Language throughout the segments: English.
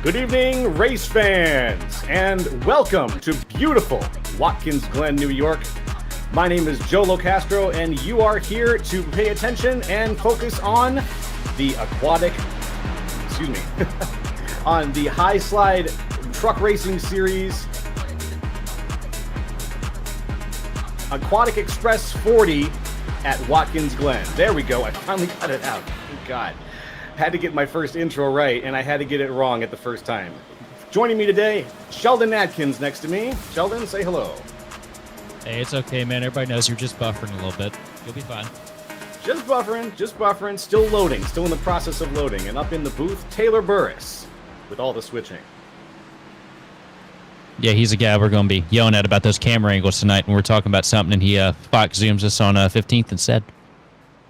Good evening, race fans, and welcome to beautiful Watkins, Glen, New York. My name is Joe Locastro, and you are here to pay attention and focus on the Aquatic, on the High Slide Truck Racing Series Aquatic Xpress 40 at Watkins, Glen. There we go. I finally got it out. Thank God. Had to get my first intro right, and I had to get it wrong at the first time. Joining me today, Sheldon Atkins next to me. Sheldon, say hello. Hey, it's okay, man. Everybody knows you're just buffering a little bit. You'll be fine. Just buffering, still loading, still in the process of loading. And up in the booth, Taylor Burris with all the switching. Yeah, he's a guy we're going to be yelling at about those camera angles tonight, and we're talking about something, and he Fox zooms us on 15th instead.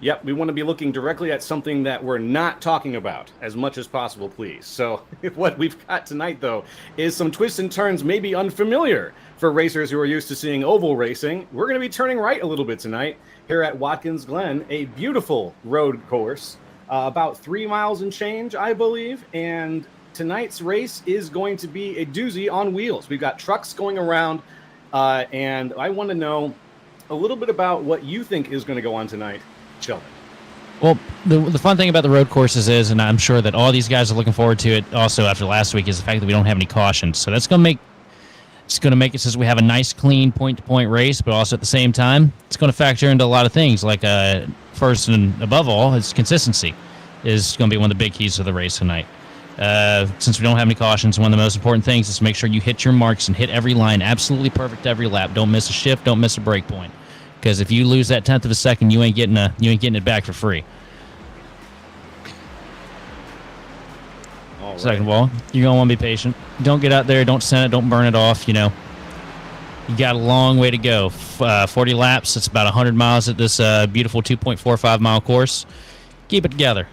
Yep, we want to be looking directly at something that we're not talking about as much as possible, please. So what we've got tonight, though, is some twists and turns maybe unfamiliar for racers who are used to seeing oval racing. We're going to be turning right a little bit tonight here at Watkins Glen, a beautiful road course, about 3 miles and change, I believe. And tonight's race is going to be a doozy on wheels. We've got trucks going around, and I want to know a little bit about what you think is going to go on tonight. Sheldon. Well, the fun thing about the road courses is, and I'm sure that all these guys are looking forward to it also after last week, is the fact that we don't have any cautions. So that's going to make it so we have a nice, clean point-to-point race, but also at the same time, it's going to factor into a lot of things. Like first and above all, is consistency is going to be one of the big keys to the race tonight. Since we don't have any cautions, one of the most important things is to make sure you hit your marks and hit every line absolutely perfect every lap. Don't miss a shift. Don't miss a break point. Because if you lose that 1/10 of a second, you ain't getting it back for free. All right. Second of all, you're gonna want to be patient. Don't get out there. Don't send it. Don't burn it off. You got a long way to go. 40 laps. It's about 100 miles at this beautiful 2.45 mile course. Keep it together.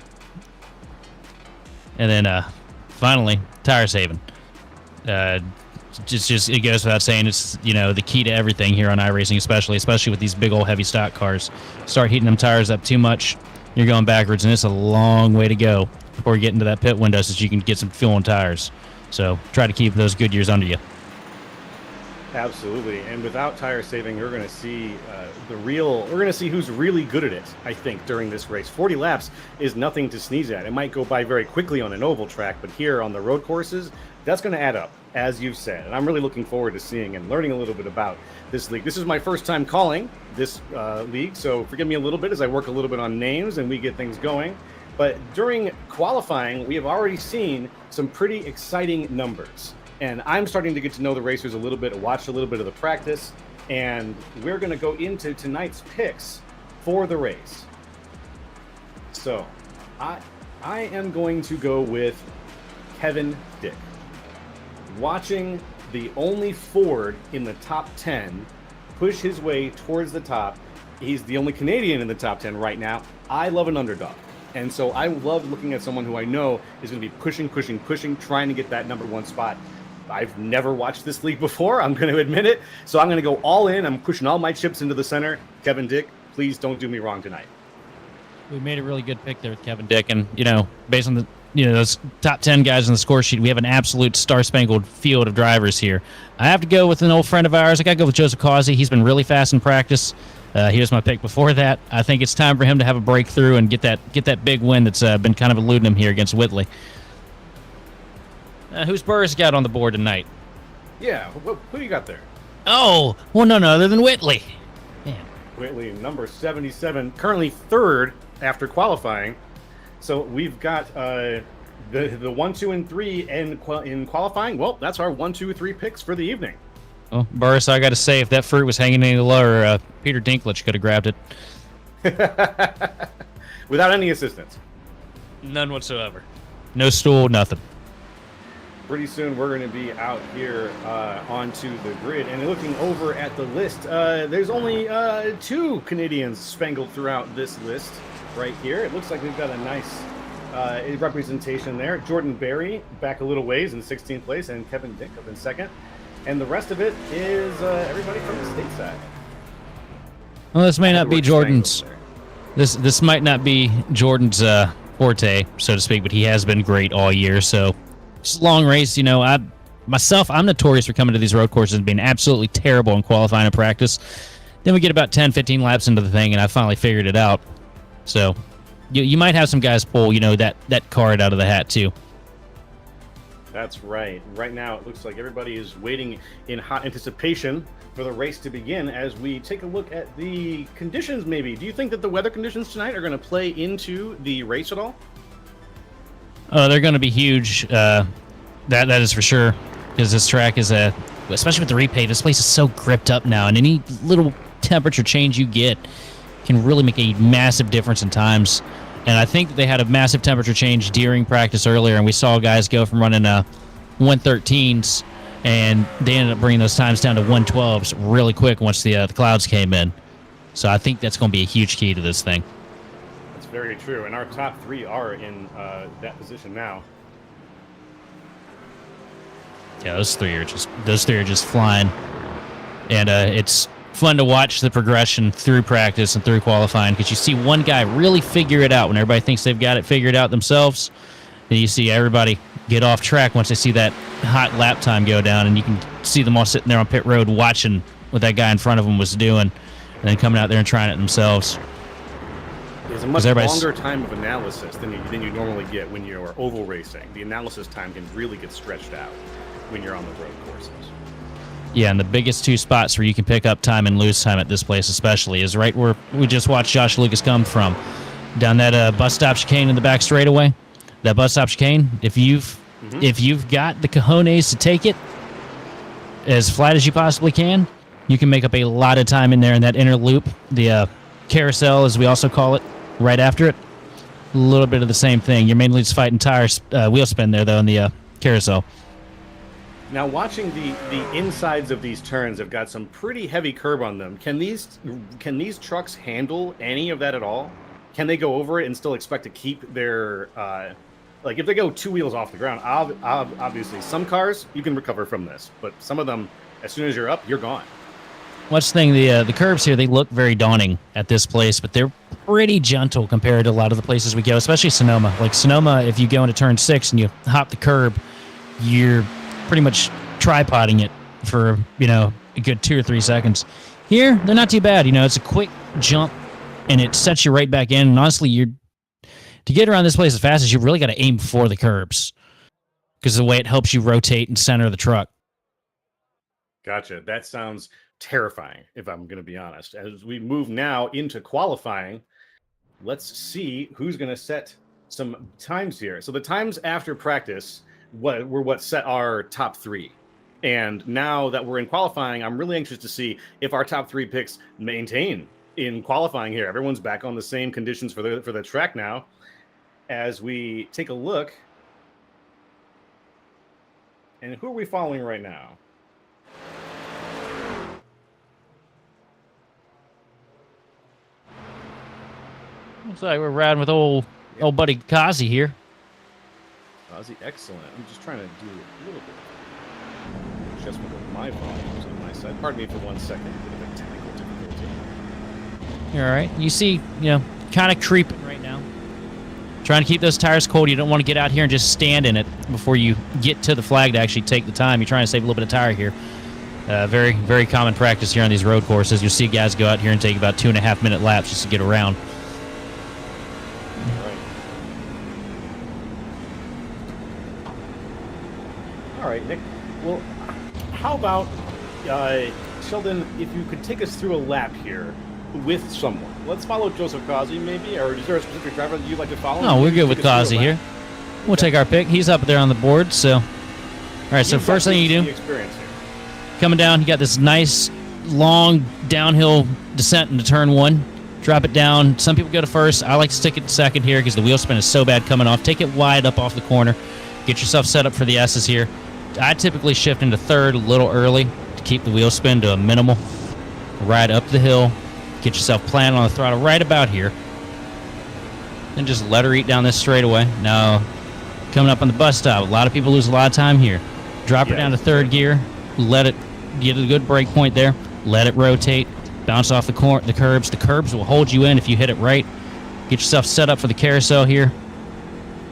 And then finally, tire saving. Just it goes without saying, it's the key to everything here on iRacing, especially with these big old heavy stock cars. Start heating them tires up too much, you're going backwards, and it's a long way to go before you get into that pit window so that you can get some fuel and tires. So try to keep those good years under you. Absolutely, and without tire saving, we're going to see we're going to see who's really good at it, I think, during this race. 40 laps is nothing to sneeze at. It might go by very quickly on an oval track, but here on the road courses, that's going to add up, as you've said. And I'm really looking forward to seeing and learning a little bit about this league. This is my first time calling this league, so forgive me a little bit as I work a little bit on names and we get things going. But during qualifying, we have already seen some pretty exciting numbers. And I'm starting to get to know the racers a little bit, watch a little bit of the practice, and we're going to go into tonight's picks for the race. So I am going to go with Kevin Dick. Watching the only Ford in the top 10 push his way towards the top. He's the only Canadian in the top 10 right now. I love an underdog. And so I love looking at someone who I know is going to be pushing, trying to get that number one spot. I've never watched this league before, I'm going to admit it. So I'm going to go all in. I'm pushing all my chips into the center. Kevin Dick, please don't do me wrong tonight. We made a really good pick there with Kevin Dick, and based on the those top 10 guys on the score sheet, we have an absolute star-spangled field of drivers here. I have to go with an old friend of ours. I got to go with Joseph Causey. He's been really fast in practice. He was my pick before that. I think it's time for him to have a breakthrough and get that big win that's been kind of eluding him here against Whitley. Who's Burris got on the board tonight? Yeah, who do you got there? Oh, well, none other than Whitley. Man. Whitley, number 77, currently third after qualifying. So we've got the 1, 2, and 3 in qualifying. Well, that's our 1, 2, 3 picks for the evening. Well, Burris, I got to say, if that fruit was hanging any lower, Peter Dinklage could have grabbed it. Without any assistance. None whatsoever. No stool, nothing. Pretty soon we're going to be out here onto the grid. And looking over at the list, there's only 2 Canadians spangled throughout this list right here. It looks like we've got a nice representation there. Jordan Berry back a little ways in 16th place, and Kevin Dick up in 2nd. And the rest of it is everybody from the stateside. Well, this may not be Jordan's. This might not be Jordan's forte, so to speak, but he has been great all year. So It's a long race. I'm notorious for coming to these road courses and being absolutely terrible in qualifying and practice. Then we get about 10, 15 laps into the thing, and I finally figured it out. So you might have some guys pull, that card out of the hat, too. That's right. Right now, it looks like everybody is waiting in hot anticipation for the race to begin as we take a look at the conditions, maybe. Do you think that the weather conditions tonight are going to play into the race at all? Oh, they're going to be huge. That is for sure, because this track is especially with the repave, this place is so gripped up now, and any little temperature change you get can really make a massive difference in times. And I think that they had a massive temperature change during practice earlier, and we saw guys go from running 113s, and they ended up bringing those times down to 112s really quick once the clouds came in. So I think that's going to be a huge key to this thing. That's very true, and our top three are in that position now. Yeah, those three are just flying, and it's fun to watch the progression through practice and through qualifying, because you see one guy really figure it out when everybody thinks they've got it figured out themselves. Then you see everybody get off track once they see that hot lap time go down, and you can see them all sitting there on pit road watching what that guy in front of them was doing, and then coming out there and trying it themselves. There's a much longer time of analysis than you normally get when you're oval racing. The analysis time can really get stretched out when you're on the road courses. Yeah, and the biggest two spots where you can pick up time and lose time at this place especially is right where we just watched Josh Lucas come from. Down that bus stop chicane in the back straightaway. That bus stop chicane, if you've got the cojones to take it as flat as you possibly can, you can make up a lot of time in there in that inner loop. The carousel, as we also call it, right after it. A little bit of the same thing. You're mainly just fighting tires, wheel spin there, though, in the carousel. Now, watching the insides of these turns have got some pretty heavy curb on them. Can these trucks handle any of that at all? Can they go over it and still expect to keep their like if they go two wheels off the ground? Obviously, some cars you can recover from this, but some of them, as soon as you're up, you're gone. What's the thing? The curbs here, they look very daunting at this place, but they're pretty gentle compared to a lot of the places we go, especially Sonoma. Like Sonoma, if you go into turn 6 and you hop the curb, you're pretty much tripoding it for, a good 2 or 3 seconds. Here, they're not too bad. It's a quick jump, and it sets you right back in. And honestly, to get around this place as fast as you really got to aim for the curbs, because of the way it helps you rotate and center the truck. Gotcha. That sounds terrifying, if I'm going to be honest. As we move now into qualifying, let's see who's going to set some times here. So the times after practice were what set our top three. And now that we're in qualifying, I'm really anxious to see if our top 3 picks maintain in qualifying here. Everyone's back on the same conditions for the track now. As we take a look, and who are we following right now? Looks like we're riding with old buddy Kazi here. Kazi, excellent. I'm just trying to do a little bit adjustment of my volumes on my side. Pardon me for 1 second. A bit of a technical difficulty. You're all right. You see, kind of creeping right now. Trying to keep those tires cold. You don't want to get out here and just stand in it before you get to the flag to actually take the time. You're trying to save a little bit of tire here. Very, very common practice here on these road courses. You'll see guys go out here and take about 2.5-minute laps just to get around. All right, Nick. Well, how about, Sheldon, if you could take us through a lap here with someone. Let's follow Joseph Kazi, maybe, or is there a specific driver that you'd like to follow? No, we're good with Kazi here. We'll take our pick. He's up there on the board, so... All right, so first thing you do, coming down, you got this nice, long downhill descent into turn 1. Drop it down. Some people go to first. I like to stick it to second here because the wheel spin is so bad coming off. Take it wide up off the corner. Get yourself set up for the S's here. I typically shift into third a little early to keep the wheel spin to a minimal. Ride up the hill. Get yourself planted on the throttle right about here. Then just let her eat down this straightaway. Now, coming up on the bus stop, a lot of people lose a lot of time here. Drop her down to third gear. Let it get a good brake point there. Let it rotate. Bounce off the curbs. The curbs will hold you in if you hit it right. Get yourself set up for the carousel here.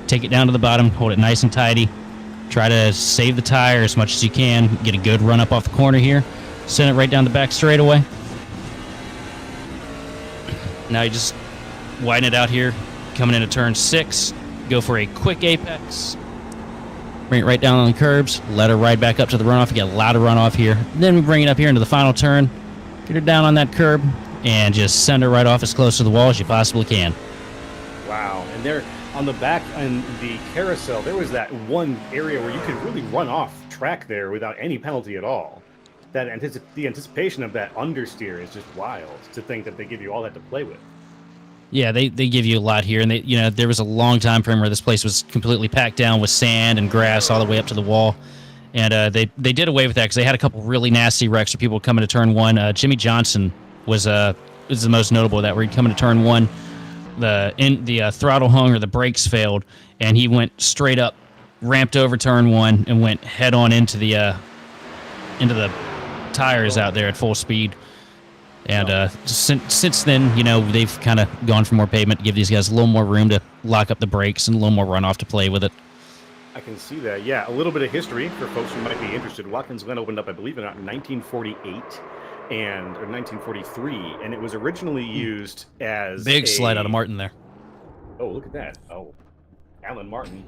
Take it down to the bottom. Hold it nice and tidy. Try to save the tire as much as you can. Get a good run up off the corner here. Send it right down the back straightaway. Now you just widen it out here. Coming into turn 6. Go for a quick apex. Bring it right down on the curbs. Let her ride back up to the runoff. You get a lot of runoff here. Then we bring it up here into the final turn. Get her down on that curb. And just send her right off as close to the wall as you possibly can. Wow. And there on the back and the carousel, there was that one area where you could really run off track there without any penalty at all. The anticipation of that understeer is just wild to think that they give you all that to play with. Yeah, they give you a lot here, and there was a long time frame where this place was completely packed down with sand and grass all the way up to the wall, and they did away with that because they had a couple really nasty wrecks for people coming to turn 1. Jimmy Johnson was the most notable of that, where he'd come into turn 1, the throttle hung or the brakes failed, and he went straight up, ramped over turn 1, and went head on into the tires out there at full speed. And since then, they've kind of gone for more pavement to give these guys a little more room to lock up the brakes and a little more runoff to play with it. I can see that. Yeah, a little bit of history for folks who might be interested. Watkins Glen opened up, I believe, in 1948 or 1943, and it was originally used as big slide out of Martin there. Oh, look at that. Oh, Alan Martin.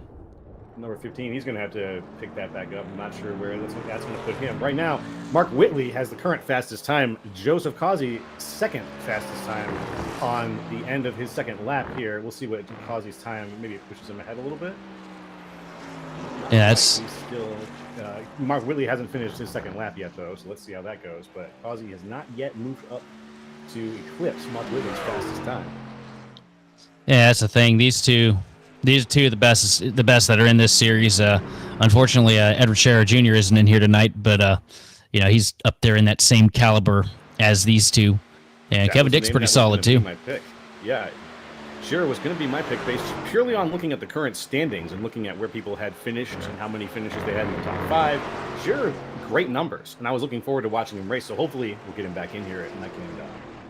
Number 15, he's going to have to pick that back up. I'm not sure where that's going to put him. Right now, Mark Whitley has the current fastest time. Joseph Causey, second fastest time on the end of his second lap here. We'll see what Causey's time, maybe it pushes him ahead a little bit. Yeah, it's still Mark Whitley hasn't finished his second lap yet, though, so let's see how that goes. But Causey has not yet moved up to eclipse Mark Whitley's fastest time. Yeah, that's the thing. These two are the best that are in this series. Unfortunately, Edward Scherer Jr. isn't in here tonight, but he's up there in that same caliber as these two. And Kevin Dick's pretty solid too. My pick. Yeah, Scherer was going to be my pick based purely on looking at the current standings and looking at where people had finished and how many finishes they had in the top 5. Scherer, great numbers, and I was looking forward to watching him race. So hopefully we'll get him back in here and I can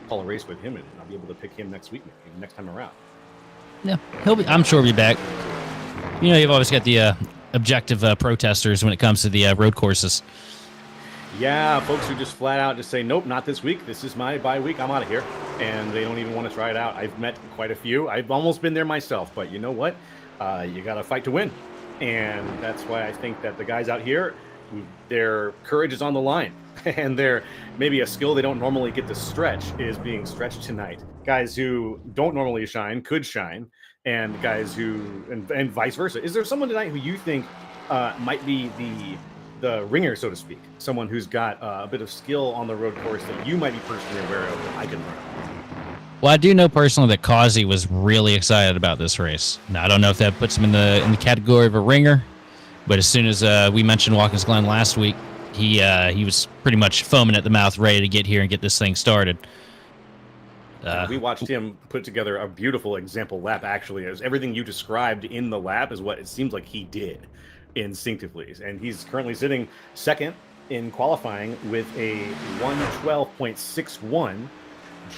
call a race with him, and I'll be able to pick him next week, maybe next time around. Yeah, I'm sure he'll be back. You've always got the objective protesters when it comes to the road courses. Yeah, folks who just flat out just say, nope, not this week. This is my bye week. I'm out of here. And they don't even want to try it out. I've met quite a few. I've almost been there myself. But you know what? You got to fight to win. And that's why I think that the guys out here, their courage is on the line. And they're maybe a skill they don't normally get to stretch is being stretched tonight. Guys who don't normally shine could shine. And guys who, and vice versa. Is there someone tonight who you think might be the ringer, so to speak? Someone who's got a bit of skill on the road course that you might be personally aware of that I can learn? Well, I do know personally that Causey was really excited about this race. Now, I don't know if that puts him in the category of a ringer, but as soon as we mentioned Watkins Glen last week, he was pretty much foaming at the mouth, ready to get here and get this thing started. We watched him put together a beautiful example lap, actually, as everything you described in the lap is what it seems like he did instinctively. And he's currently sitting second in qualifying with a 112.61,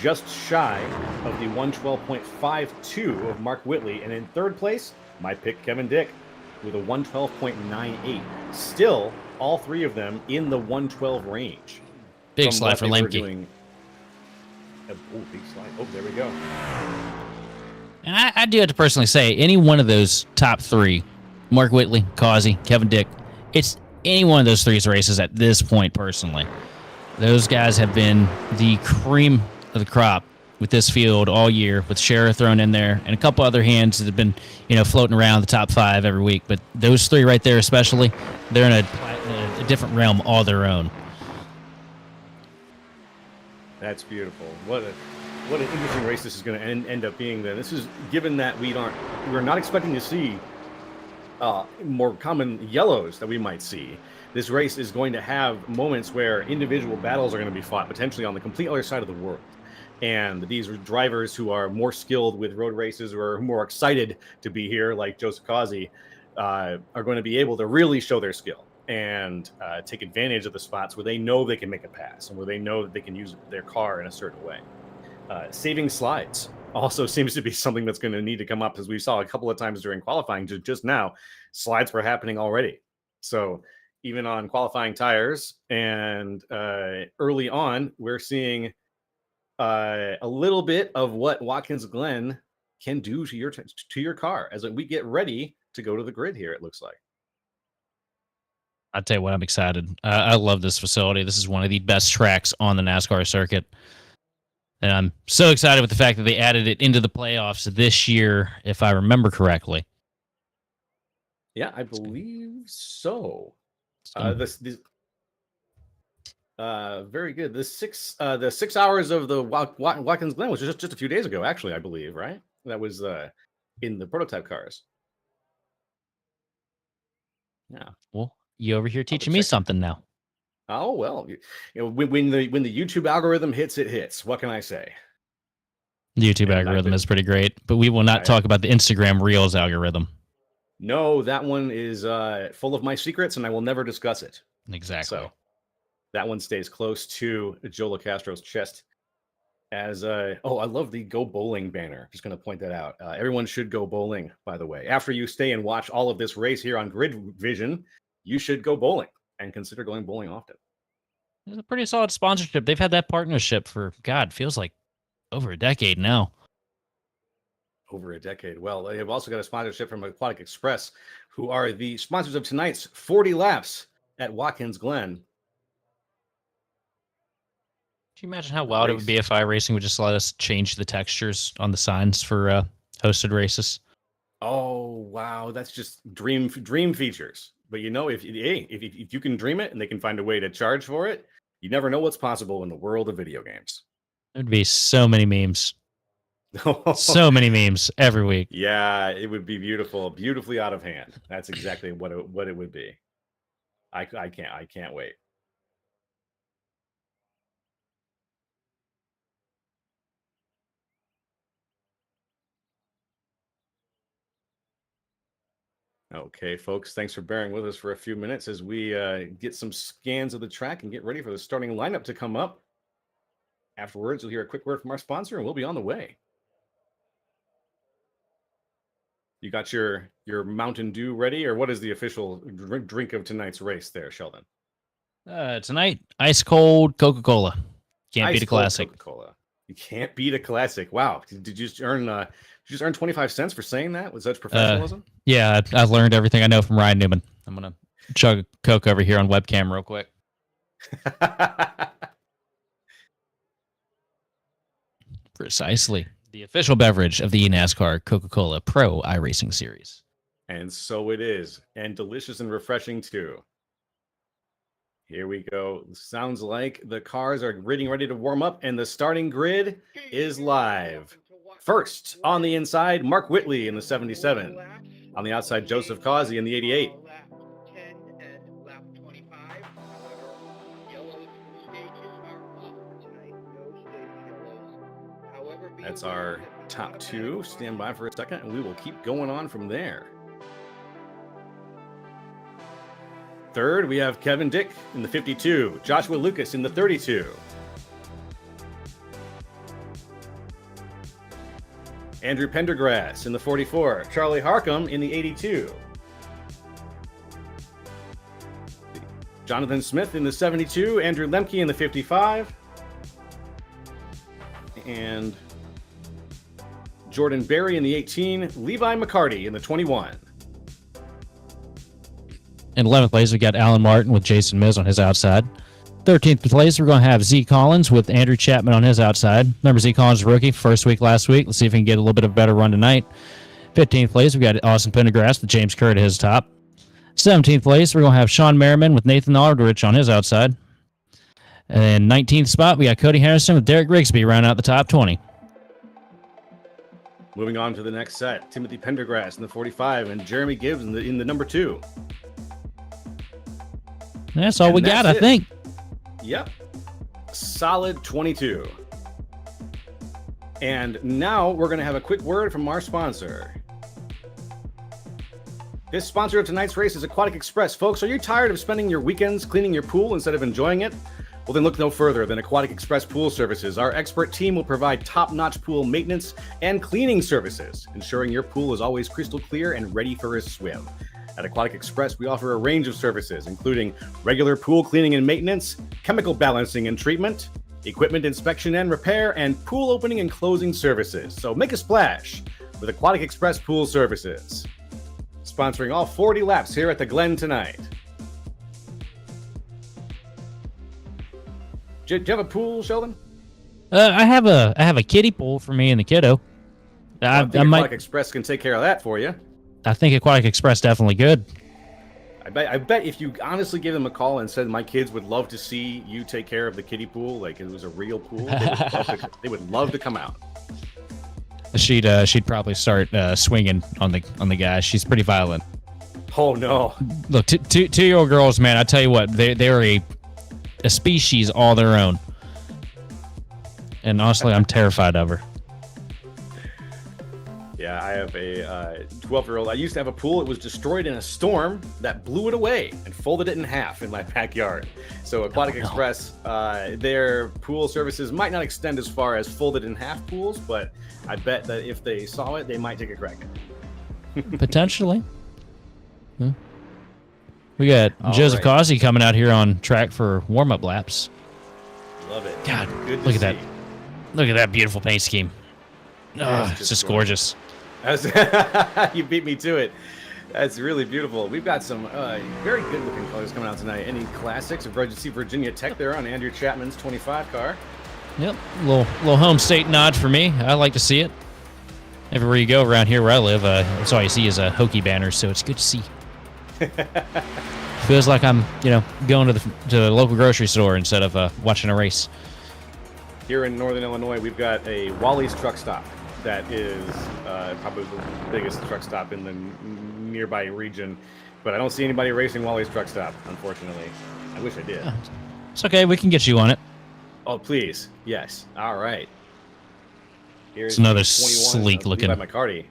just shy of the 112.52 of Mark Whitley. And in third place, my pick, Kevin Dick, with a 112.98. Still, all three of them in the 112 range. Big slide for Lemke. Oh, big slide. Oh, there we go. And I do have to personally say, any one of those top 3, Mark Whitley, Causey, Kevin Dick, it's any one of those 3 races at this point, personally. Those guys have been the cream of the crop with this field all year, with Scherer thrown in there, and a couple other hands that have been, floating around the top 5 every week. But those 3 right there especially, they're in a different realm all their own. That's beautiful. What an interesting race this is going to end up being. Then this is given that we're not expecting to see more common yellows that we might see. This race is going to have moments where individual battles are going to be fought, potentially on the complete other side of the world. And these drivers who are more skilled with road races or more excited to be here, like Joseph Causey, are going to be able to really show their skill and take advantage of the spots where they know they can make a pass and where they know that they can use their car in a certain way. Saving slides also seems to be something that's going to need to come up, as we saw a couple of times during qualifying. Just now, slides were happening already. So even on qualifying tires and early on, we're seeing a little bit of what Watkins Glen can do to your car as we get ready to go to the grid here. It looks like. I'll tell you what, I'm excited. I love this facility. This is one of the best tracks on the NASCAR circuit. And I'm so excited with the fact that they added it into the playoffs this year, if I remember correctly. Yeah, I believe so. Very good. The 6 hours of the Watkins Glen was just a few days ago, actually, I believe, right? That was in the prototype cars. Yeah. Well, you over here teaching me something now. Oh well, when the YouTube algorithm hits, it hits. What can I say? The YouTube algorithm is pretty great, but we will not talk about the Instagram Reels algorithm. No, that one is full of my secrets, and I will never discuss it. Exactly. So that one stays close to Joe LaCastro's chest. As I love the Go Bowling banner. Just going to point that out. Everyone should go bowling, by the way. After you stay and watch all of this race here on GridVision, you should go bowling and consider going bowling often. It's a pretty solid sponsorship. They've had that partnership for, God, feels like over a decade now. Over a decade. Well, they have also got a sponsorship from Aquatic Xpress, who are the sponsors of tonight's 40 laps at Watkins Glen. Can you imagine how wild it would be if iRacing would just let us change the textures on the signs for hosted races? Oh, wow. That's just dream features. But if you can dream it and they can find a way to charge for it, you never know what's possible in the world of video games. There'd be so many memes. So many memes every week. Yeah, it would be beautiful, beautifully out of hand. That's exactly what it would be. I can't wait. Okay, folks, thanks for bearing with us for a few minutes as we get some scans of the track and get ready for the starting lineup to come up. Afterwards, you'll hear a quick word from our sponsor, and we'll be on the way. You got your Mountain Dew ready, or what is the official drink of tonight's race there, Sheldon? Tonight, ice cold Coca-Cola. Can't beat a classic. Coca-Cola. You can't beat a classic. Wow. Did you just earn 25 cents for saying that with such professionalism? Yeah, I've learned everything I know from Ryan Newman. I'm going to chug a Coke over here on webcam real quick. Precisely. The official beverage of the NASCAR Coca-Cola Pro iRacing Series. And so it is. And delicious and refreshing, too. Here we go. Sounds like the cars are getting ready to warm up, and the starting grid is live. First, on the inside, Mark Whitley in the 77. On the outside, Joseph Causey in the 88. That's our top two. Stand by for a second, and we will keep going on from there. Third, we have Kevin Dick in the 52, Joshua Lucas in the 32. Andrew Pendergrass in the 44, Charlie Harcum in the 82. Jonathan Smith in the 72, Andrew Lemke in the 55. And Jordan Berry in the 18, Levi McCarty in the 21. In 11th place, we got Alan Martin with Jason Miz on his outside. 13th place, we're going to have Z Collins with Andrew Chapman on his outside. Remember, Z Collins rookie, first week last week. Let's see if he can get a little bit of a better run tonight. 15th place, we got Austin Pendergrass with James Kerr at his top. 17th place, we're going to have Sean Merriman with Nathan Aldrich on his outside. And 19th spot, we got Cody Harrison with Derek Rigsby rounding out the top 20. Moving on to the next set, Timothy Pendergrass in the 45 and Jeremy Gibbs in the number 2. That's all we got, I think. Yep. Solid 22. And now we're going to have a quick word from our sponsor. This sponsor of tonight's race is Aquatic Express. Folks, are you tired of spending your weekends cleaning your pool instead of enjoying it? Well, then look no further than Aquatic Express Pool Services. Our expert team will provide top-notch pool maintenance and cleaning services, ensuring your pool is always crystal clear and ready for a swim. At Aquatic Express, we offer a range of services, including regular pool cleaning and maintenance, chemical balancing and treatment, equipment inspection and repair, and pool opening and closing services. So make a splash with Aquatic Express Pool Services. Sponsoring all 40 laps here at the Glen tonight. Do you have a pool, Sheldon? I have a kiddie pool for me and the kiddo. I think Aquatic Express can take care of that for you. I think Aquatic Express definitely good. I bet if you honestly gave them a call and said my kids would love to see you take care of the kiddie pool, like it was a real pool, they would love to come out. She'd probably start swinging on the guy. She's pretty violent. Oh no! Look, 2-year-old girls, man. I tell you what, they're a species all their own. And honestly, I'm terrified of her. Yeah, I have a 12-year-old. I used to have a pool. It was destroyed in a storm that blew it away and folded it in half in my backyard. So Aquatic Express, their pool services might not extend as far as folded in half pools, but I bet that if they saw it, they might take a crack at it. Potentially. Yeah. We got Joseph Causey coming out here on track for warm-up laps. Love it. God, good look at that. Look at that beautiful paint scheme. Oh, it's just gorgeous. You beat me to it. That's really beautiful. We've got some very good-looking colors coming out tonight. Any classics? You see Virginia Tech there on Andrew Chapman's 25 car. Yep, little home state nod for me. I like to see it. Everywhere you go around here where I live, that's all you see is Hokie banners, so it's good to see. Feels like I'm, going to the local grocery store instead of watching a race. Here in Northern Illinois, we've got a Wally's truck stop that is probably the biggest truck stop in the nearby region, but I don't see anybody racing Wally's truck stop, unfortunately. I wish I did. It's okay. We can get you on it. Oh, please. Yes. All right. Here's it's another sleek-looking McCarty.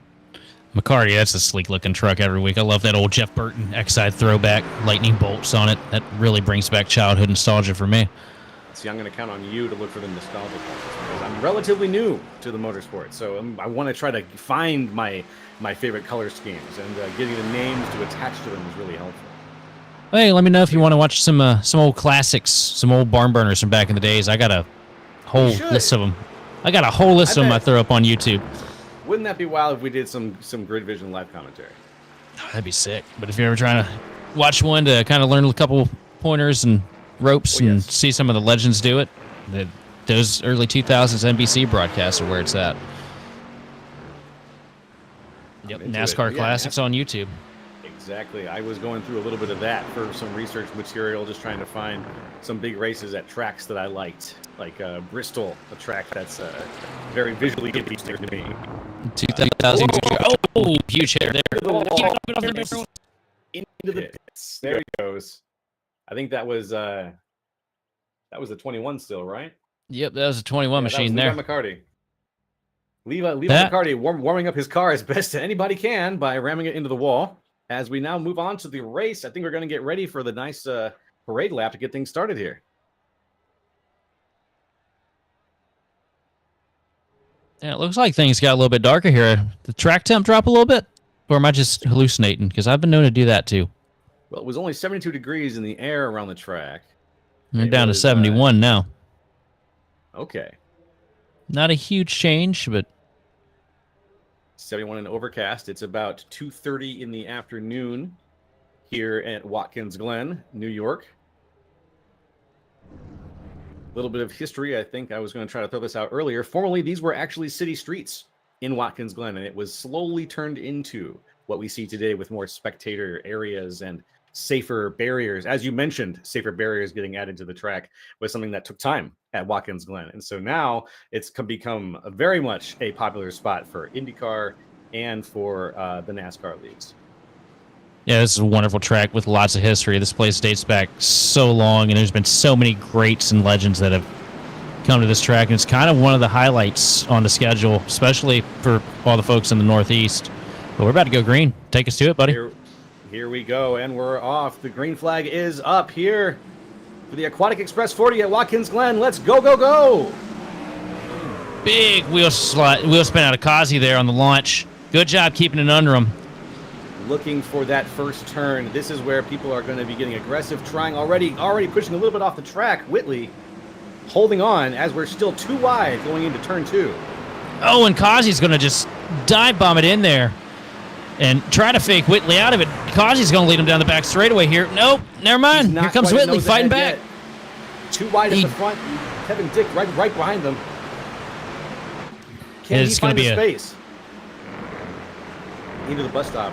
McCarty, that's a sleek-looking truck every week. I love that old Jeff Burton X-Side throwback, lightning bolts on it. That really brings back childhood nostalgia for me. See, I'm going to count on you to look for the nostalgia because I'm relatively new to the motorsport, so I want to try to find my favorite color schemes, and getting the names to attach to them is really helpful. Hey, let me know if you want to watch some old classics, some old barn burners from back in the days. I got a whole list of them. I throw up on YouTube. Wouldn't that be wild if we did some GridVision live commentary? Oh, that'd be sick. But if you're ever trying to watch one to kind of learn a couple pointers and ropes and see some of the legends do it, those early 2000s NBC broadcasts are where it's at. Yep, NASCAR classics on YouTube. Exactly. I was going through a little bit of that for some research material, just trying to find some big races at tracks that I liked, like Bristol, a track that's very visually interesting to me. 2000. Oh, huge hair there. Into the pits. There he goes. I think that was the 21 still, right? Yep, that was a 21 machine there. McCarty. Levi McCarty warming up his car as best anybody can by ramming it into the wall. As we now move on to the race, I think we're going to get ready for the nice parade lap to get things started here. Yeah, it looks like things got a little bit darker here. The track temp drop a little bit? Or am I just hallucinating? Because I've been known to do that too. Well, it was only 72 degrees in the air around the track. We're down to 71 now. Okay. Not a huge change, but 71 and overcast. It's about 2:30 in the afternoon here at Watkins Glen, New York. A little bit of history. I think I was going to try to throw this out earlier. Formerly, these were actually city streets in Watkins Glen, and it was slowly turned into what we see today with more spectator areas and safer barriers. As you mentioned, safer barriers getting added to the track was something that took time at Watkins Glen. And so now it's become very much a popular spot for IndyCar and for the NASCAR leagues. Yeah, this is a wonderful track with lots of history. This place dates back so long, and there's been so many greats and legends that have come to this track. And it's kind of one of the highlights on the schedule, especially for all the folks in the Northeast. But we're about to go green. Take us to it, buddy. Here we go, and we're off. The green flag is up here for the Aquatic Express 40 at Watkins Glen. Let's go, go, go! Big wheel spin out of Kazi there on the launch. Good job keeping it under him. looking for that first turn. This is where people are going to be getting aggressive, trying already pushing a little bit off the track. Whitley holding on as we're still too wide going into turn 2. Oh, and Kazi's going to just dive bomb it in there and try to fake Whitley out of it. Kazi's going to lead him down the back straightaway here. Nope, never mind. Here comes Whitley fighting back. Yet. Too wide at the front. Kevin Dick right behind them. Can he find the space? Into the bus stop.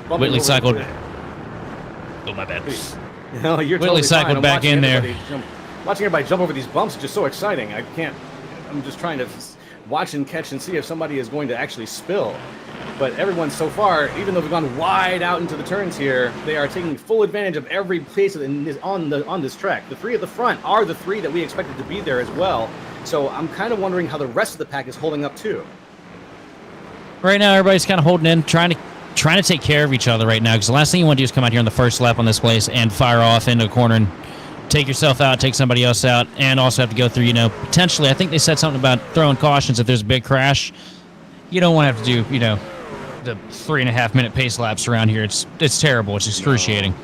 Whitley cycled. Oh, my bad. No, you're Whitley totally cycled back in there. Watching everybody jump over these bumps is just so exciting. I'm just trying to watch and catch and see if somebody is going to actually spill. But everyone so far, even though we've gone wide out into the turns here, they are taking full advantage of every place on this track. The 3 at the front are the 3 that we expected to be there as well. So I'm kind of wondering how the rest of the pack is holding up too. Right now, everybody's kind of holding in, trying to take care of each other right now, because the last thing you want to do is come out here on the first lap on this place and fire off into a corner and take yourself out, take somebody else out, and also have to go through, potentially, I think they said something about throwing cautions if there's a big crash. You don't want to have to do, the 3.5-minute pace laps around here. It's terrible. It's excruciating. No.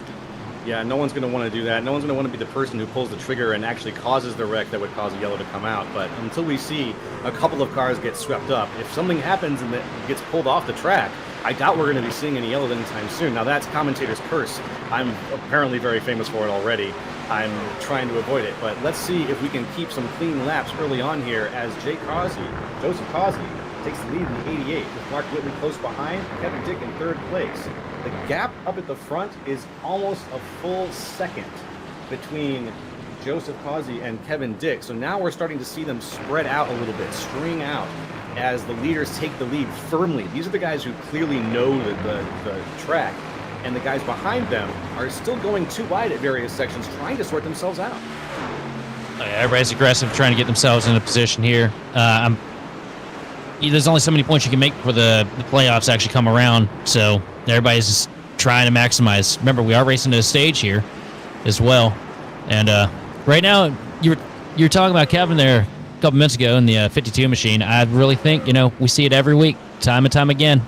Yeah, no one's going to want to do that. No one's going to want to be the person who pulls the trigger and actually causes the wreck that would cause a yellow to come out. But until we see a couple of cars get swept up, if something happens and it gets pulled off the track, I doubt we're going to be seeing any yellow anytime soon. Now, that's commentator's curse. I'm apparently very famous for it already. I'm trying to avoid it. But let's see if we can keep some clean laps early on here as Joseph Causey, takes the lead in the 88 with Mark Whitley close behind, Kevin Dick in 3rd place. The gap up at the front is almost a full second between Joseph Causey and Kevin Dick. So now we're starting to see them spread out a little bit, string out as the leaders take the lead firmly. These are the guys who clearly know the track, and the guys behind them are still going too wide at various sections, trying to sort themselves out. Everybody's aggressive, trying to get themselves in a position here. There's only so many points you can make before the playoffs actually come around, so everybody's just trying to maximize. Remember, we are racing to a stage here as well, and right now you were talking about Kevin there a couple minutes ago in the 52 machine. I really think we see it every week, time and time again.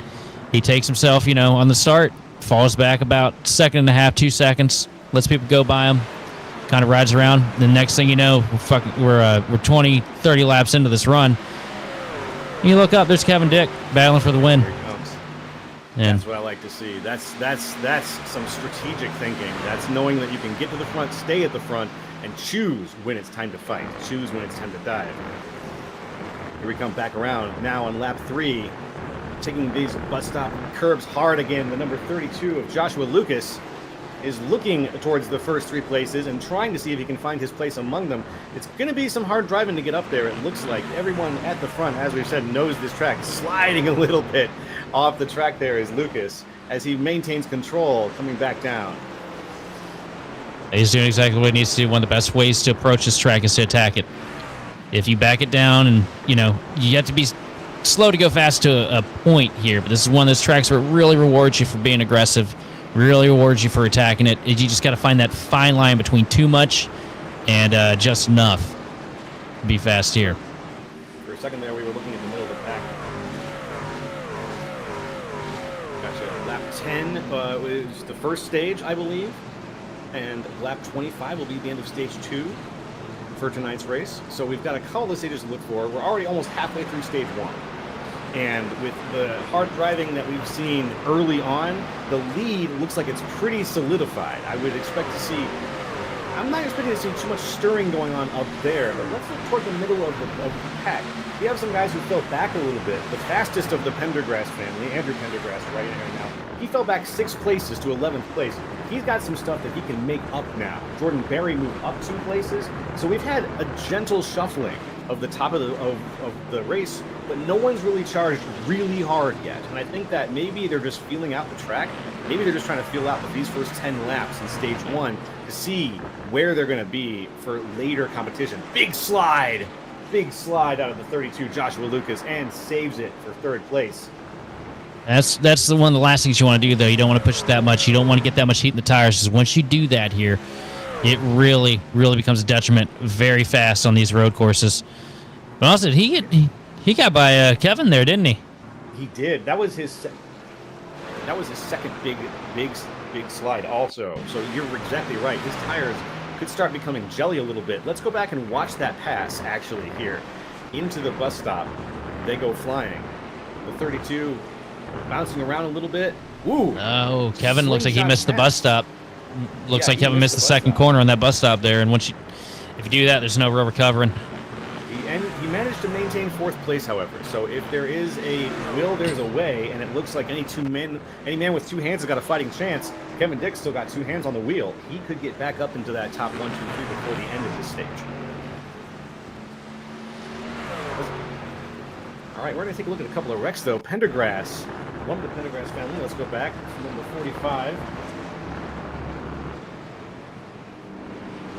He takes himself on the start, falls back about 1.5 seconds, 2 seconds, lets people go by him, kind of rides around. The next thing you know, we're 20, 30 laps into this run. You look up, there's Kevin Dick battling for the win. Here he comes. Yeah. That's what I like to see. That's some strategic thinking. That's knowing that you can get to the front, stay at the front, and choose when it's time to fight. Choose when it's time to dive. Here we come back around now on lap 3, taking these bus stop curbs hard again. The number 32 of Joshua Lucas is looking towards the first 3 places and trying to see if he can find his place among them. It's going to be some hard driving to get up there. It looks like everyone at the front, as we've said, knows this track. Sliding a little bit off the track there is Lucas as he maintains control coming back down. He's doing exactly what he needs to do. One of the best ways to approach this track is to attack it. If you back it down and, you have to be slow to go fast to a point here, but this is one of those tracks where it really rewards you for being aggressive, really rewards you for attacking it. You just got to find that fine line between too much and just enough to be fast here. For a second there, we were looking at the middle of the pack. Gotcha. Lap 10 was the first stage, I believe, and lap 25 will be the end of stage 2 for tonight's race. So we've got a couple of stages to look for. We're already almost halfway through stage 1. And with the hard driving that we've seen early on, the lead looks like it's pretty solidified. I would expect to see, I'm not expecting to see too much stirring going on up there, but let's look toward the middle of the pack. We have some guys who fell back a little bit. The fastest of the Pendergrass family, Andrew Pendergrass, right here now, he fell back 6 places to 11th place. He's got some stuff that he can make up now. Jordan Berry moved up 2 places. So we've had a gentle shuffling of the top of the race, but no one's really charged really hard yet. And I think that maybe they're just feeling out the track. Maybe they're just trying to feel out these first 10 laps in stage 1 to see where they're going to be for later competition. Big slide out of the 32, Joshua Lucas, and saves it for 3rd place. That's the one of the last things you want to do, though. You don't want to push it that much. You don't want to get that much heat in the tires, because once you do that here, it really, really becomes a detriment very fast on these road courses. But also, he got by Kevin there, didn't he? He did. That was his That was his second big slide also. So you're exactly right. His tires could start becoming jelly a little bit. Let's go back and watch that pass actually here into the bus stop. They go flying. The 32 bouncing around a little bit. Woo! Oh, Kevin looks like he missed the bus stop. Looks Yeah, like he Kevin missed the second corner on that bus stop there. And once if you do that, there's no real recovering. He managed to maintain fourth place, however. So if there is a will, there's a way, and it looks like any man with two hands has got a fighting chance. Kevin Dick still got two hands on the wheel. He could get back up into that top 1, 2, 3 before the end of this stage. All right, we're going to take a look at a couple of wrecks, though. Pendergrass, one of the Pendergrass family. Let's go back to number 45.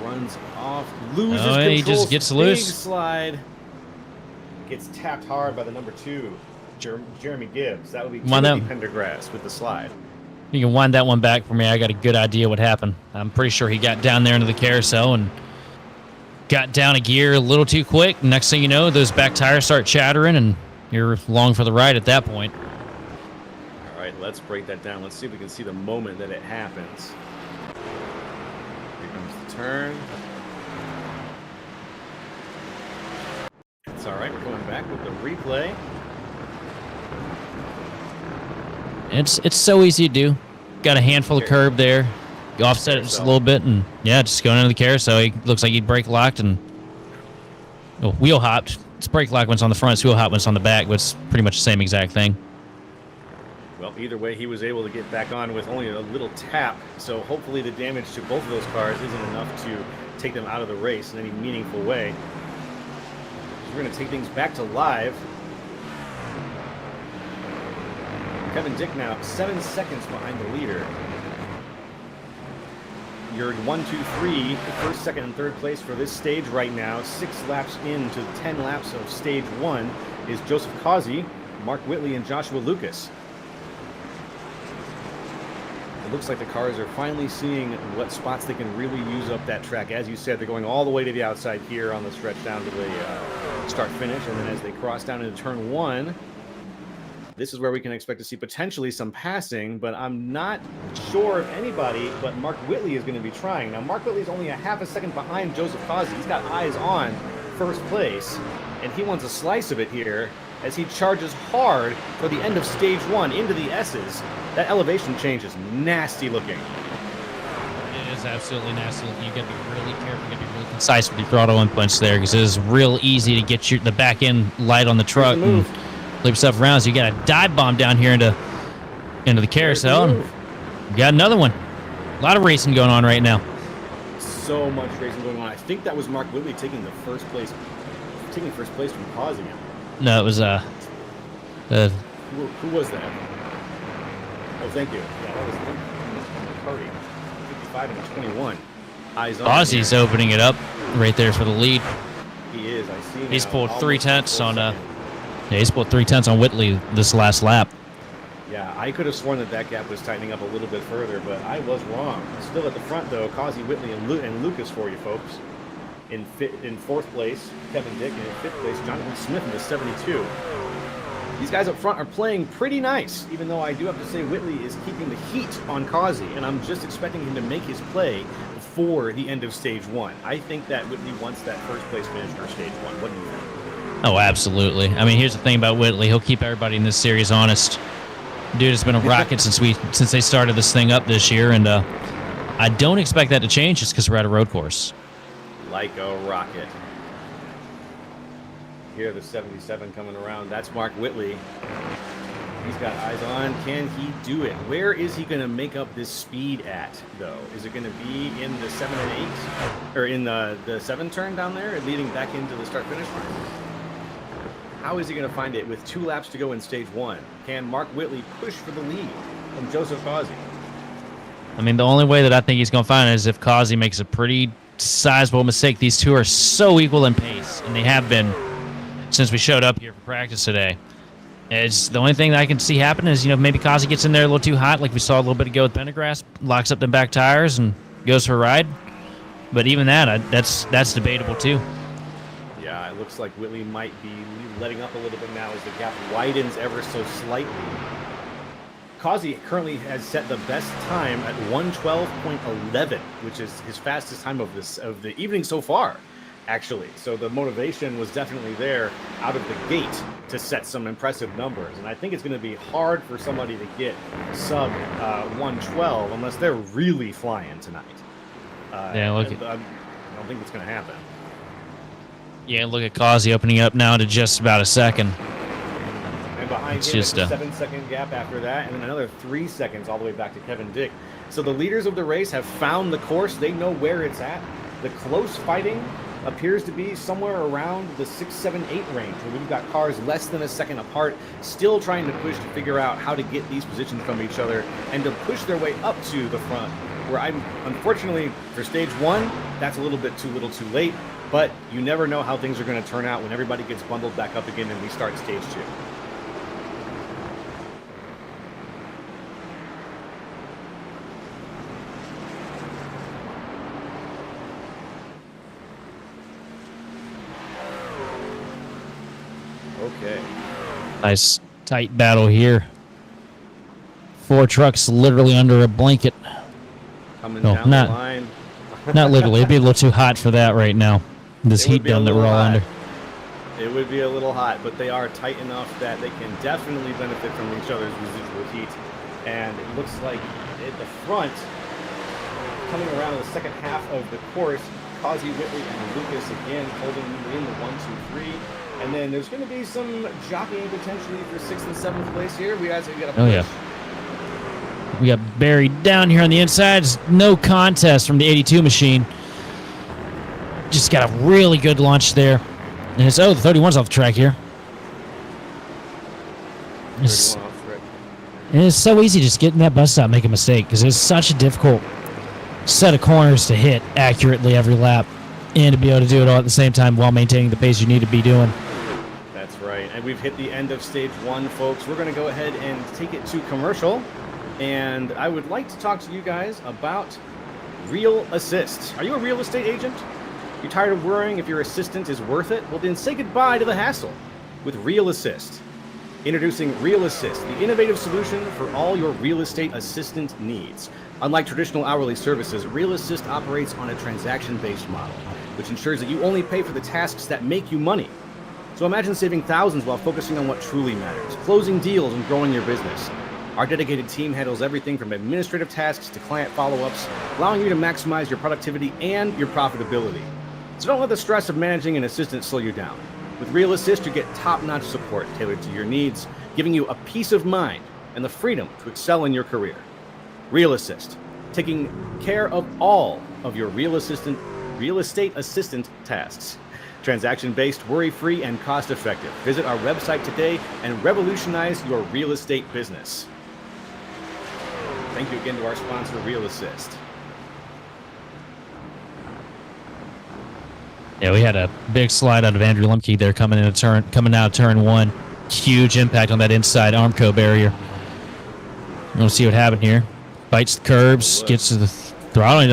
Runs off, loses control. He just gets big loose. Slide. Gets tapped hard by the number 2, Jeremy Gibbs. That would be Pendergrass with the slide. You can wind that one back for me. I got a good idea what happened. I'm pretty sure he got down there into the carousel and got down a gear a little too quick. Next thing you know, those back tires start chattering, and you're along for the ride at that point. All right, let's break that down. Let's see if we can see the moment that it happens. Here comes the turn. It's all right. We're coming back with the replay. It's so easy to do. Got a handful of curb there. You offset it just a little bit, and yeah, just going into the carousel. He looks like he brake locked and wheel hopped. It's brake lock when it's on the front. It's wheel hop when it's on the back, but it's pretty much the same exact thing. Well, either way, he was able to get back on with only a little tap. So hopefully the damage to both of those cars isn't enough to take them out of the race in any meaningful way. We're going to take things back to live. Kevin Dick now 7 seconds behind the leader. You're 1, 2, 3, first, second, and third place for this stage right now. 6 laps into 10 laps of stage 1 is Joseph Causey, Mark Whitley, and Joshua Lucas. It looks like the cars are finally seeing what spots they can really use up that track. As you said, they're going all the way to the outside here on the stretch down to the start-finish, and then as they cross down into turn 1, this is where we can expect to see potentially some passing, but I'm not sure if anybody but Mark Whitley is going to be trying. Now, Mark Whitley is only a half a second behind Joseph Causey. He's got eyes on first place, and he wants a slice of it here as he charges hard for the end of stage 1 into the S's. That elevation change is nasty looking. It is absolutely nasty looking. You got to be really careful. You got to be really concise with your throttle inputs there, because it is real easy to get the back end light on the truck and flip yourself around. So you got a dive bomb down here into the carousel, and you got another one. A lot of racing going on right now. So much racing going on. I think that was Mark Whitley taking first place from Causey. No, it was who was that? Oh, thank you. Yeah, that was Cardi. 55 and 21. Eyes on. Causey's opening it up right there for the lead. He is. I see. He's pulled 3/10 on he's pulled 3/10 on Whitley this last lap. Yeah, I could have sworn that gap was tightening up a little bit further, but I was wrong. Still at the front, though, Causey, Whitley, and Lucas for you folks. In fourth place, Kevin Dick, and in fifth place, Jonathan Smith in the 72. These guys up front are playing pretty nice, even though I do have to say Whitley is keeping the heat on Causey, and I'm just expecting him to make his play before the end of stage 1. I think that Whitley wants that first place finish for stage 1. What do you think? Oh, absolutely. I mean, here's the thing about Whitley. He'll keep everybody in this series honest. Dude has been a rocket since they started this thing up this year, and I don't expect that to change just because we're at a road course. Like a rocket. Here, the 77 coming around. That's Mark Whitley. He's got eyes on. Can he do it? Where is he going to make up this speed at, though? Is it going to be in the 7 and 8? Or in the 7 turn down there, leading back into the start-finish line? How is he going to find it with 2 laps to go in stage 1? Can Mark Whitley push for the lead from Joseph Causey? I mean, the only way that I think he's going to find it is if Causey makes a pretty sizable mistake. These two are so equal in pace, and they have been since we showed up here for practice today. It's the only thing that I can see happen is, maybe Causey gets in there a little too hot, like we saw a little bit ago with Pendergrass, locks up them back tires and goes for a ride. But even that's debatable too. Yeah, it looks like Whitley might be letting up a little bit now as the gap widens ever so slightly. Causey currently has set the best time at 1:12.11, which is his fastest time of the evening so far, actually. So the motivation was definitely there out of the gate to set some impressive numbers. And I think it's going to be hard for somebody to get sub 1:12 unless they're really flying tonight. Yeah, look at. I don't think it's going to happen. Yeah, look at Causey opening up now to just about a second. And behind him, it's a 7-second gap after that, and then another 3 seconds all the way back to Kevin Dick. So the leaders of the race have found the course. They know where it's at. The close fighting appears to be somewhere around the 6, 7, 8 range, where we've got cars less than a second apart, still trying to push to figure out how to get these positions from each other and to push their way up to the front. Where unfortunately, for stage 1, that's a little bit too little too late, but you never know how things are going to turn out when everybody gets bundled back up again and we start stage 2. Okay. Nice tight battle here. 4 trucks literally under a blanket. Coming down the line. Not literally. It'd be a little too hot for that right now. This heat dome that we're all under. It would be a little hot, but they are tight enough that they can definitely benefit from each other's residual heat. And it looks like at the front, coming around the second half of the course, Causey, Whitley, and Lucas again holding in the 1, 2, 3. And then there's going to be some jockeying potentially for 6th and 7th place here. We got to push. Oh, yeah. We got buried down here on the inside. No contest from the 82 machine. Just got a really good launch there. And it's, the 31's off the track here. It's so easy just getting that bus stop, make a mistake, because it's such a difficult set of corners to hit accurately every lap and to be able to do it all at the same time while maintaining the pace you need to be doing. That's right. And we've hit the end of stage 1, folks. We're going to go ahead and take it to commercial. And I would like to talk to you guys about Real Assist. Are you a real estate agent? You tired of worrying if your assistant is worth it? Well, then say goodbye to the hassle with Real Assist. Introducing Real Assist, the innovative solution for all your real estate assistant needs. Unlike traditional hourly services, Real Assist operates on a transaction-based model, which ensures that you only pay for the tasks that make you money. So imagine saving thousands while focusing on what truly matters, closing deals and growing your business. Our dedicated team handles everything from administrative tasks to client follow-ups, allowing you to maximize your productivity and your profitability. So don't let the stress of managing an assistant slow you down. With Real Assist, you get top-notch support tailored to your needs, giving you a peace of mind and the freedom to excel in your career. Real Assist, taking care of all of your real estate assistant tasks. Transaction-based, worry-free, and cost-effective. Visit our website today and revolutionize your real estate business. Thank you again to our sponsor, Real Assist. Yeah, we had a big slide out of Andrew Lemke there coming out of turn 1. Huge impact on that inside Armco barrier. We'll see what happened here. Bites the curbs, gets to the throttle.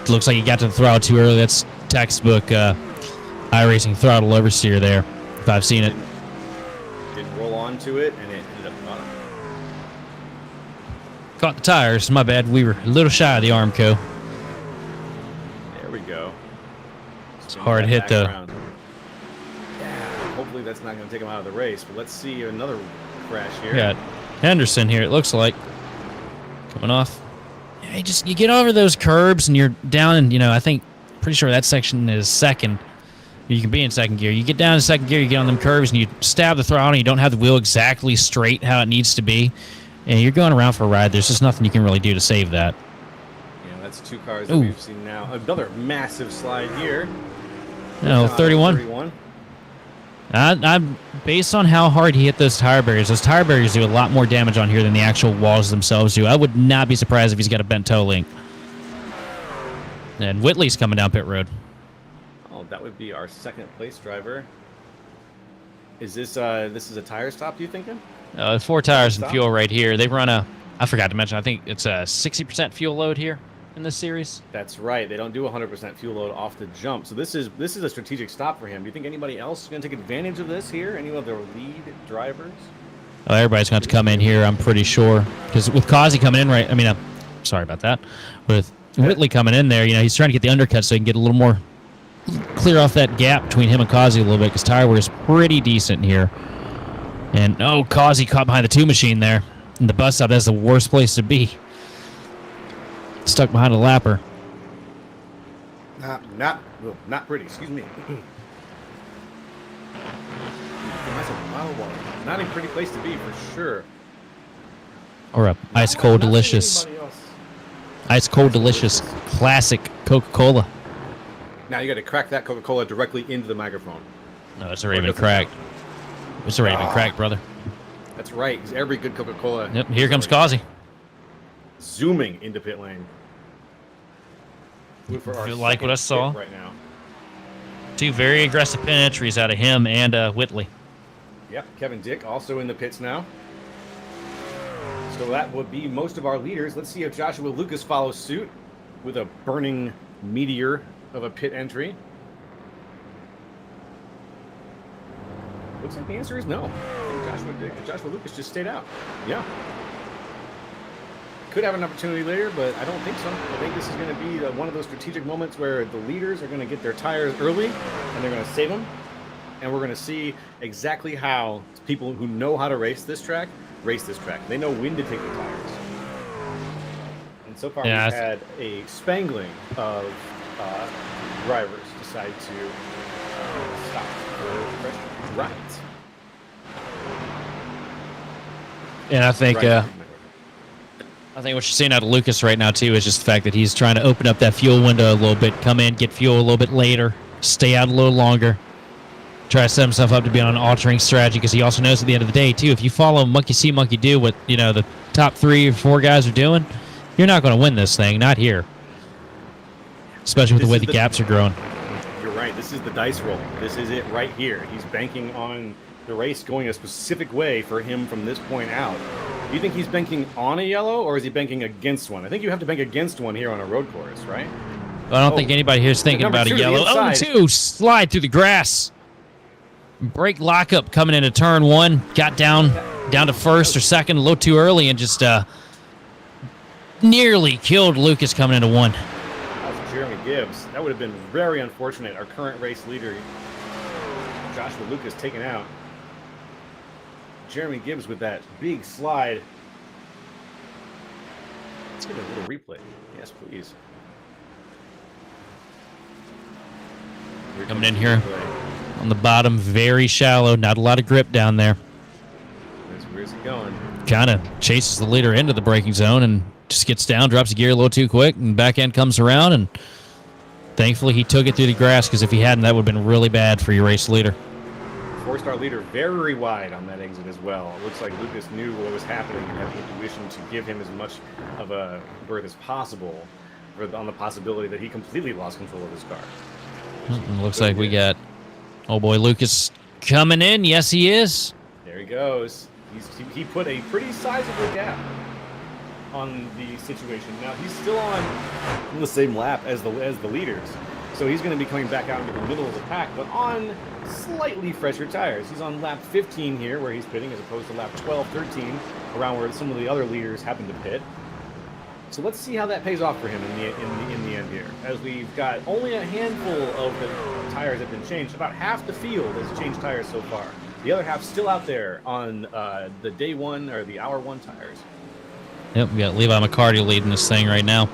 Looks like he got to the throttle too early. That's textbook iRacing throttle oversteer there, if I've seen it. Didn't roll onto it, and it ended up bottom. Caught the tires. My bad. We were a little shy of the Armco. There we go. It's hard hit though. Yeah, hopefully that's not going to take him out of the race. But let's see another crash here. We got Henderson here. It looks like coming off. Yeah, you get over those curbs and you're down, and I think pretty sure that section is second. You can be in second gear. You get down to second gear, you get on them curves, and you stab the throttle, and you don't have the wheel exactly straight how it needs to be, and you're going around for a ride. There's just nothing you can really do to save that. Yeah, that's 2 cars that we've seen now. Another massive slide here. No, 31. I'm based on how hard he hit those tire barriers. Those tire barriers do a lot more damage on here than the actual walls themselves do. I would not be surprised if he's got a bent toe link. And Whitley's coming down pit road. Oh, that would be our second place driver. Is this is a tire stop, you thinking? 4 tires and fuel right here. They run I forgot to mention, I think it's a 60% fuel load here in this series. That's right. They don't do 100% fuel load off the jump. So this is a strategic stop for him. Do you think anybody else is going to take advantage of this here? Any of their lead drivers? Oh, everybody's going to come in here, I'm pretty sure. Because with Kazi coming in, right? I mean, sorry about that. With Whitley coming in there, he's trying to get the undercut so he can get a little more clear off that gap between him and Kazi a little bit because tire wear is pretty decent here. And, Kazi caught behind the 2 machine there. And the bus stop, that's the worst place to be. Stuck behind a lapper. Not pretty, excuse me. That's a bottle of water. Not a pretty place to be, for sure. Or a ice cold delicious. Ice cold delicious classic Coca-Cola. Now you got to crack that Coca-Cola directly into the microphone. No, it's already been cracked. It's already been cracked, brother. That's right. Because every good Coca-Cola. Yep, here comes Kazi. Zooming into pit lane. Feel like what I saw right now. 2 very aggressive pin entries out of him and Whitley. Yep, Kevin Dick also in the pits now. So that would be most of our leaders. Let's see if Joshua Lucas follows suit with a burning meteor of a pit entry. Looks like the answer is no. I think Joshua Lucas just stayed out. Yeah. Could have an opportunity later, but I don't think so. I think this is going to be one of those strategic moments where the leaders are going to get their tires early, and they're going to save them. And we're going to see exactly how people who know how to race this track. They know when to take the tires. And so far, we've had a spangling of drivers decide to stop for fresh rides. And I think what you're seeing out of Lucas right now, too, is just the fact that he's trying to open up that fuel window a little bit, come in, get fuel a little bit later, stay out a little longer, try to set himself up to be on an altering strategy, because he also knows at the end of the day, too, if you follow monkey see, monkey do what, the top 3 or 4 guys are doing, you're not going to win this thing, not here. Especially with the way the gaps are growing. You're right. This is the dice roll. This is it right here. He's banking on the race going a specific way for him from this point out. Do you think he's banking on a yellow, or is he banking against one? I think you have to bank against one here on a road course, right? Well, I don't think anybody here is thinking about a yellow. Oh, 2, slide through the grass. Brake lockup coming into turn 1. Got down to first or second a little too early and just nearly killed Lucas coming into 1. That was Jeremy Gibbs. That would have been very unfortunate. Our current race leader, Joshua Lucas, taken out. Jeremy Gibbs with that big slide. Let's get a little replay. Yes, please. Coming in here on the bottom, very shallow, not a lot of grip down there. Where's he going? Kind of chases the leader into the braking zone and just gets down, drops the gear a little too quick, and back end comes around, and thankfully he took it through the grass, because if he hadn't, that would have been really bad for your race leader. Forced our leader very wide on that exit as well. It looks like Lucas knew what was happening and had the intuition to give him as much of a berth as possible on the possibility that he completely lost control of his car. Looks like we got old boy Lucas coming in. Yes, he is. There he goes. He put a pretty sizable gap on the situation. Now he's still on the same lap as the leaders, so he's going to be coming back out into the middle of the pack, but on slightly fresher tires. He's on lap 15 here, where he's pitting, as opposed to lap 12, 13, around where some of the other leaders happen to pit. So let's see how that pays off for him in the end here, as we've got only a handful of the tires that have been changed. About half the field has changed tires so far. The other half still out there on the day 1 or the hour 1 tires. Yep, we got Levi McCarty leading this thing right now.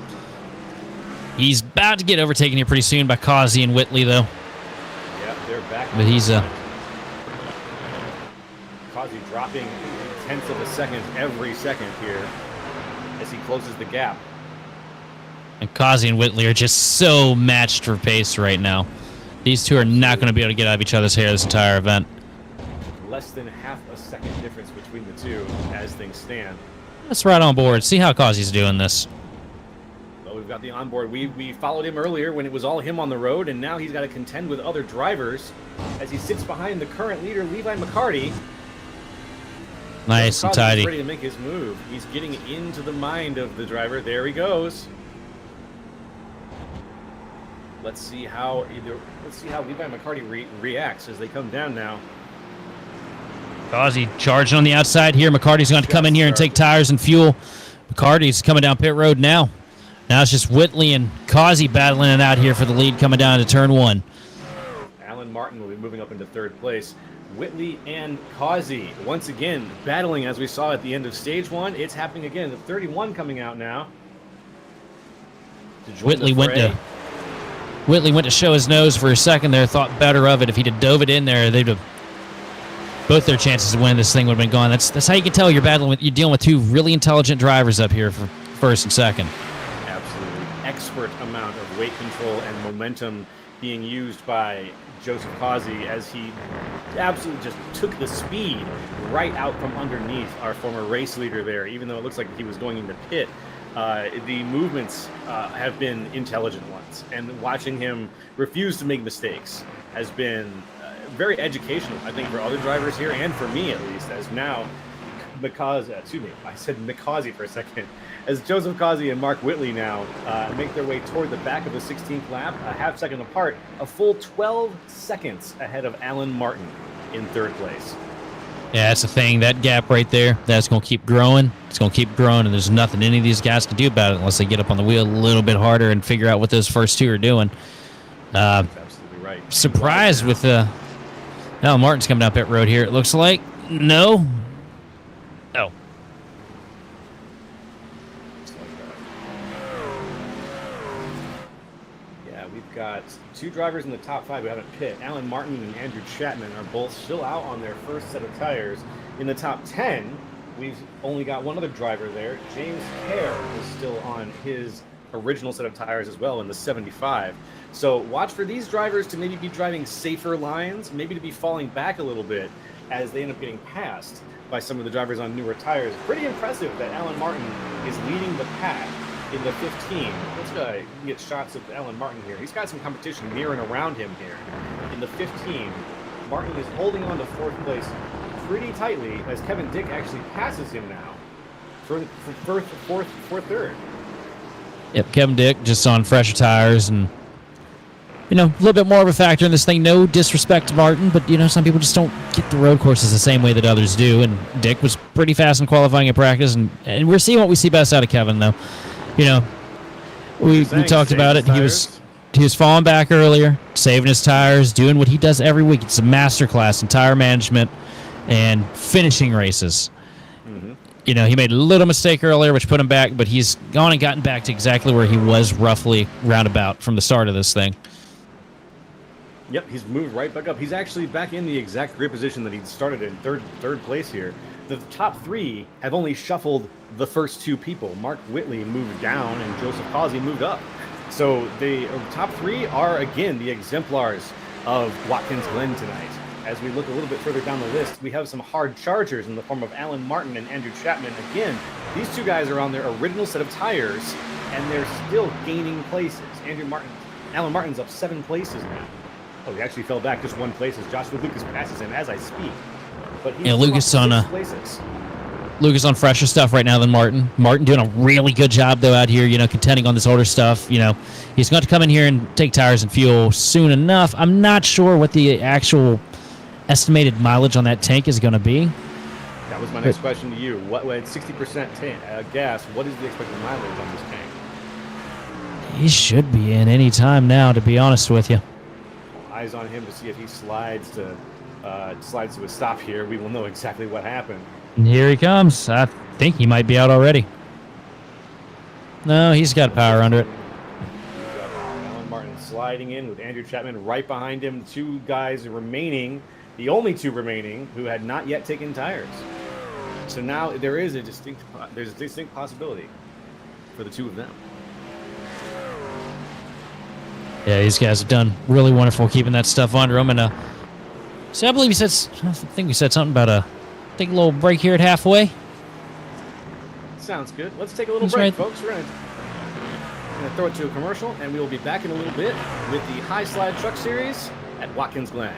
He's about to get overtaken here pretty soon by Kazi and Whitley, though. Yeah, they're back. But he's Kazi dropping tenths of a second every second here as he closes the gap. And Kazi and Whitley are just so matched for pace right now. These two are not going to be able to get out of each other's hair this entire event. Less than half a second difference between the two as things stand. Let's ride on board. See how Kazi's doing this. Well, we've got the onboard. We followed him earlier when it was all him on the road, and now he's got to contend with other drivers as he sits behind the current leader, Levi McCarty. Nice and tidy. He's ready to make his move. He's getting into the mind of the driver. There he goes. Let's see how Levi McCarty reacts as they come down now. Causey charging on the outside here. McCarty's going to come in here and take tires and fuel. McCarty's coming down pit road now. Now it's just Whitley and Causey battling it out here for the lead coming down to turn 1. Alan Martin will be moving up into 3rd place. Whitley and Causey once again battling as we saw at the end of stage 1. It's happening again. The 31 coming out now. Whitley went to show his nose for a second there. Thought better of it. If he'd have dove it in there, they'd have both their chances of winning this thing would have been gone. That's how you can tell you're dealing with 2 really intelligent drivers up here for 1st and 2nd. Absolutely expert amount of weight control and momentum being used by Joseph Causey as he absolutely just took the speed right out from underneath our former race leader there, even though it looks like he was going into pit. The movements have been intelligent ones, and watching him refuse to make mistakes has been very educational, I think, for other drivers here, and for me at least, as now I said McCausey for a second, as Joseph Causey and Mark Whitley now make their way toward the back of the 16th lap, a half second apart, a full 12 seconds ahead of Alan Martin in 3rd place. Yeah, that's the thing. That gap right there, that's going to keep growing. It's going to keep growing, and there's nothing any of these guys can do about it unless they get up on the wheel a little bit harder and figure out what those first 2 are doing. That's absolutely right. Surprised with Alan Martin's coming down pit road here, it looks like. No. Oh. Yeah, we've got 2 drivers in the top 5 who haven't pit. Alan Martin and Andrew Chapman are both still out on their first set of tires. In the top 10, we've only got one other driver there. James Hare is still on his original set of tires as well in the 75. So watch for these drivers to maybe be driving safer lines, maybe to be falling back a little bit as they end up getting passed by some of the drivers on newer tires. Pretty impressive that Alan Martin is leading the pack in the 15. Let's get shots of Alan Martin here. He's got some competition near and around him here. In the 15, Martin is holding on to 4th place pretty tightly as Kevin Dick actually passes him now for 3rd. Yep, Kevin Dick just on fresher tires and, a little bit more of a factor in this thing. No disrespect to Martin, but, some people just don't get the road courses the same way that others do. And Dick was pretty fast in qualifying at practice, and we're seeing what we see best out of Kevin, though. We talked about it. He was falling back earlier, saving his tires, doing what he does every week. It's a masterclass in tire management and finishing races. Mm-hmm. He made a little mistake earlier, which put him back, but he's gone and gotten back to exactly where he was roughly roundabout from the start of this thing. Yep, he's moved right back up. He's actually back in the exact grid position that he started in third place here. The top 3 have only shuffled the first 2 people. Mark Whitley moved down and Joseph Causey moved up. So the top 3 are, again, the exemplars of Watkins Glen tonight. As we look a little bit further down the list, we have some hard chargers in the form of Alan Martin and Andrew Chapman. Again, these 2 guys are on their original set of tires, and they're still gaining places. Alan Martin's up 7 places now. Oh, he actually fell back just 1 place as Joshua Lucas passes him as I speak. But he's Lucas places. Lucas on fresher stuff right now than Martin. Martin doing a really good job, though, out here, contending on this older stuff. He's going to come in here and take tires and fuel soon enough. I'm not sure what the actual estimated mileage on that tank is going to be. That was my next question to you. What, at 60% gas, what is the expected mileage on this tank? He should be in any time now, to be honest with you. Eyes on him to see if he slides to a stop here. We will know exactly what happened. And here he comes. I think he might be out already. No, he's got power under it. Alan Martin sliding in with Andrew Chapman right behind him. 2 guys remaining, the only 2 remaining, who had not yet taken tires. So now there is a distinct possibility for the 2 of them. Yeah, these guys have done really wonderful keeping that stuff under them. And so I believe I think we said something about take a little break here at halfway. Sounds good. Let's take a little break, folks. We're going to throw it to a commercial, and we will be back in a little bit with the High Slide Truck Series at Watkins Glen.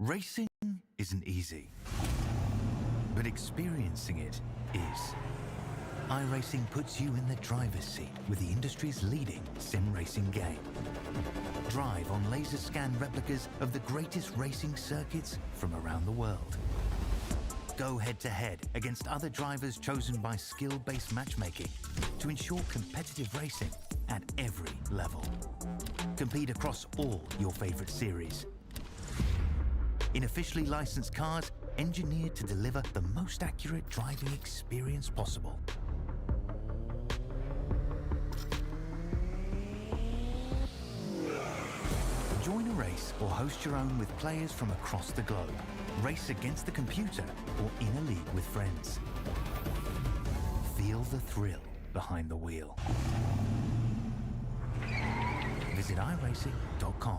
Racing isn't easy, but experiencing it is. iRacing puts you in the driver's seat with the industry's leading sim racing game. Drive on laser scan replicas of the greatest racing circuits from around the world. Go head-to-head against other drivers chosen by skill-based matchmaking to ensure competitive racing at every level. Compete across all your favorite series. In officially licensed cars, engineered to deliver the most accurate driving experience possible. Join a race or host your own with players from across the globe. Race against the computer or in a league with friends. Feel the thrill behind the wheel. Visit iRacing.com.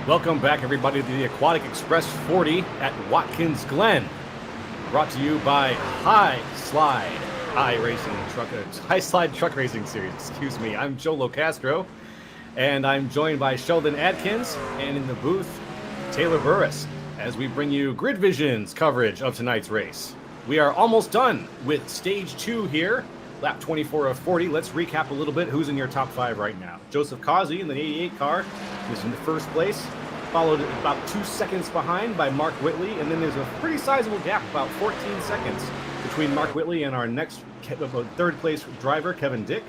Welcome back, everybody, to the Aquatic Express 40 at Watkins, Glen. Brought to you by High Slide Truck Racing Series. Excuse me. I'm Joe Locastro, and I'm joined by Sheldon Atkins, and in the booth, Taylor Burris, as we bring you GridVision's coverage of tonight's race. We are almost done with Stage 2 here, lap 24 of 40. Let's recap a little bit who's in your top 5 right now. Joseph Causey in the 88 car is in the first place, followed about 2 seconds behind by Mark Whitley, and then there's a pretty sizable gap, about 14 seconds, between Mark Whitley and our next third place driver, Kevin Dick.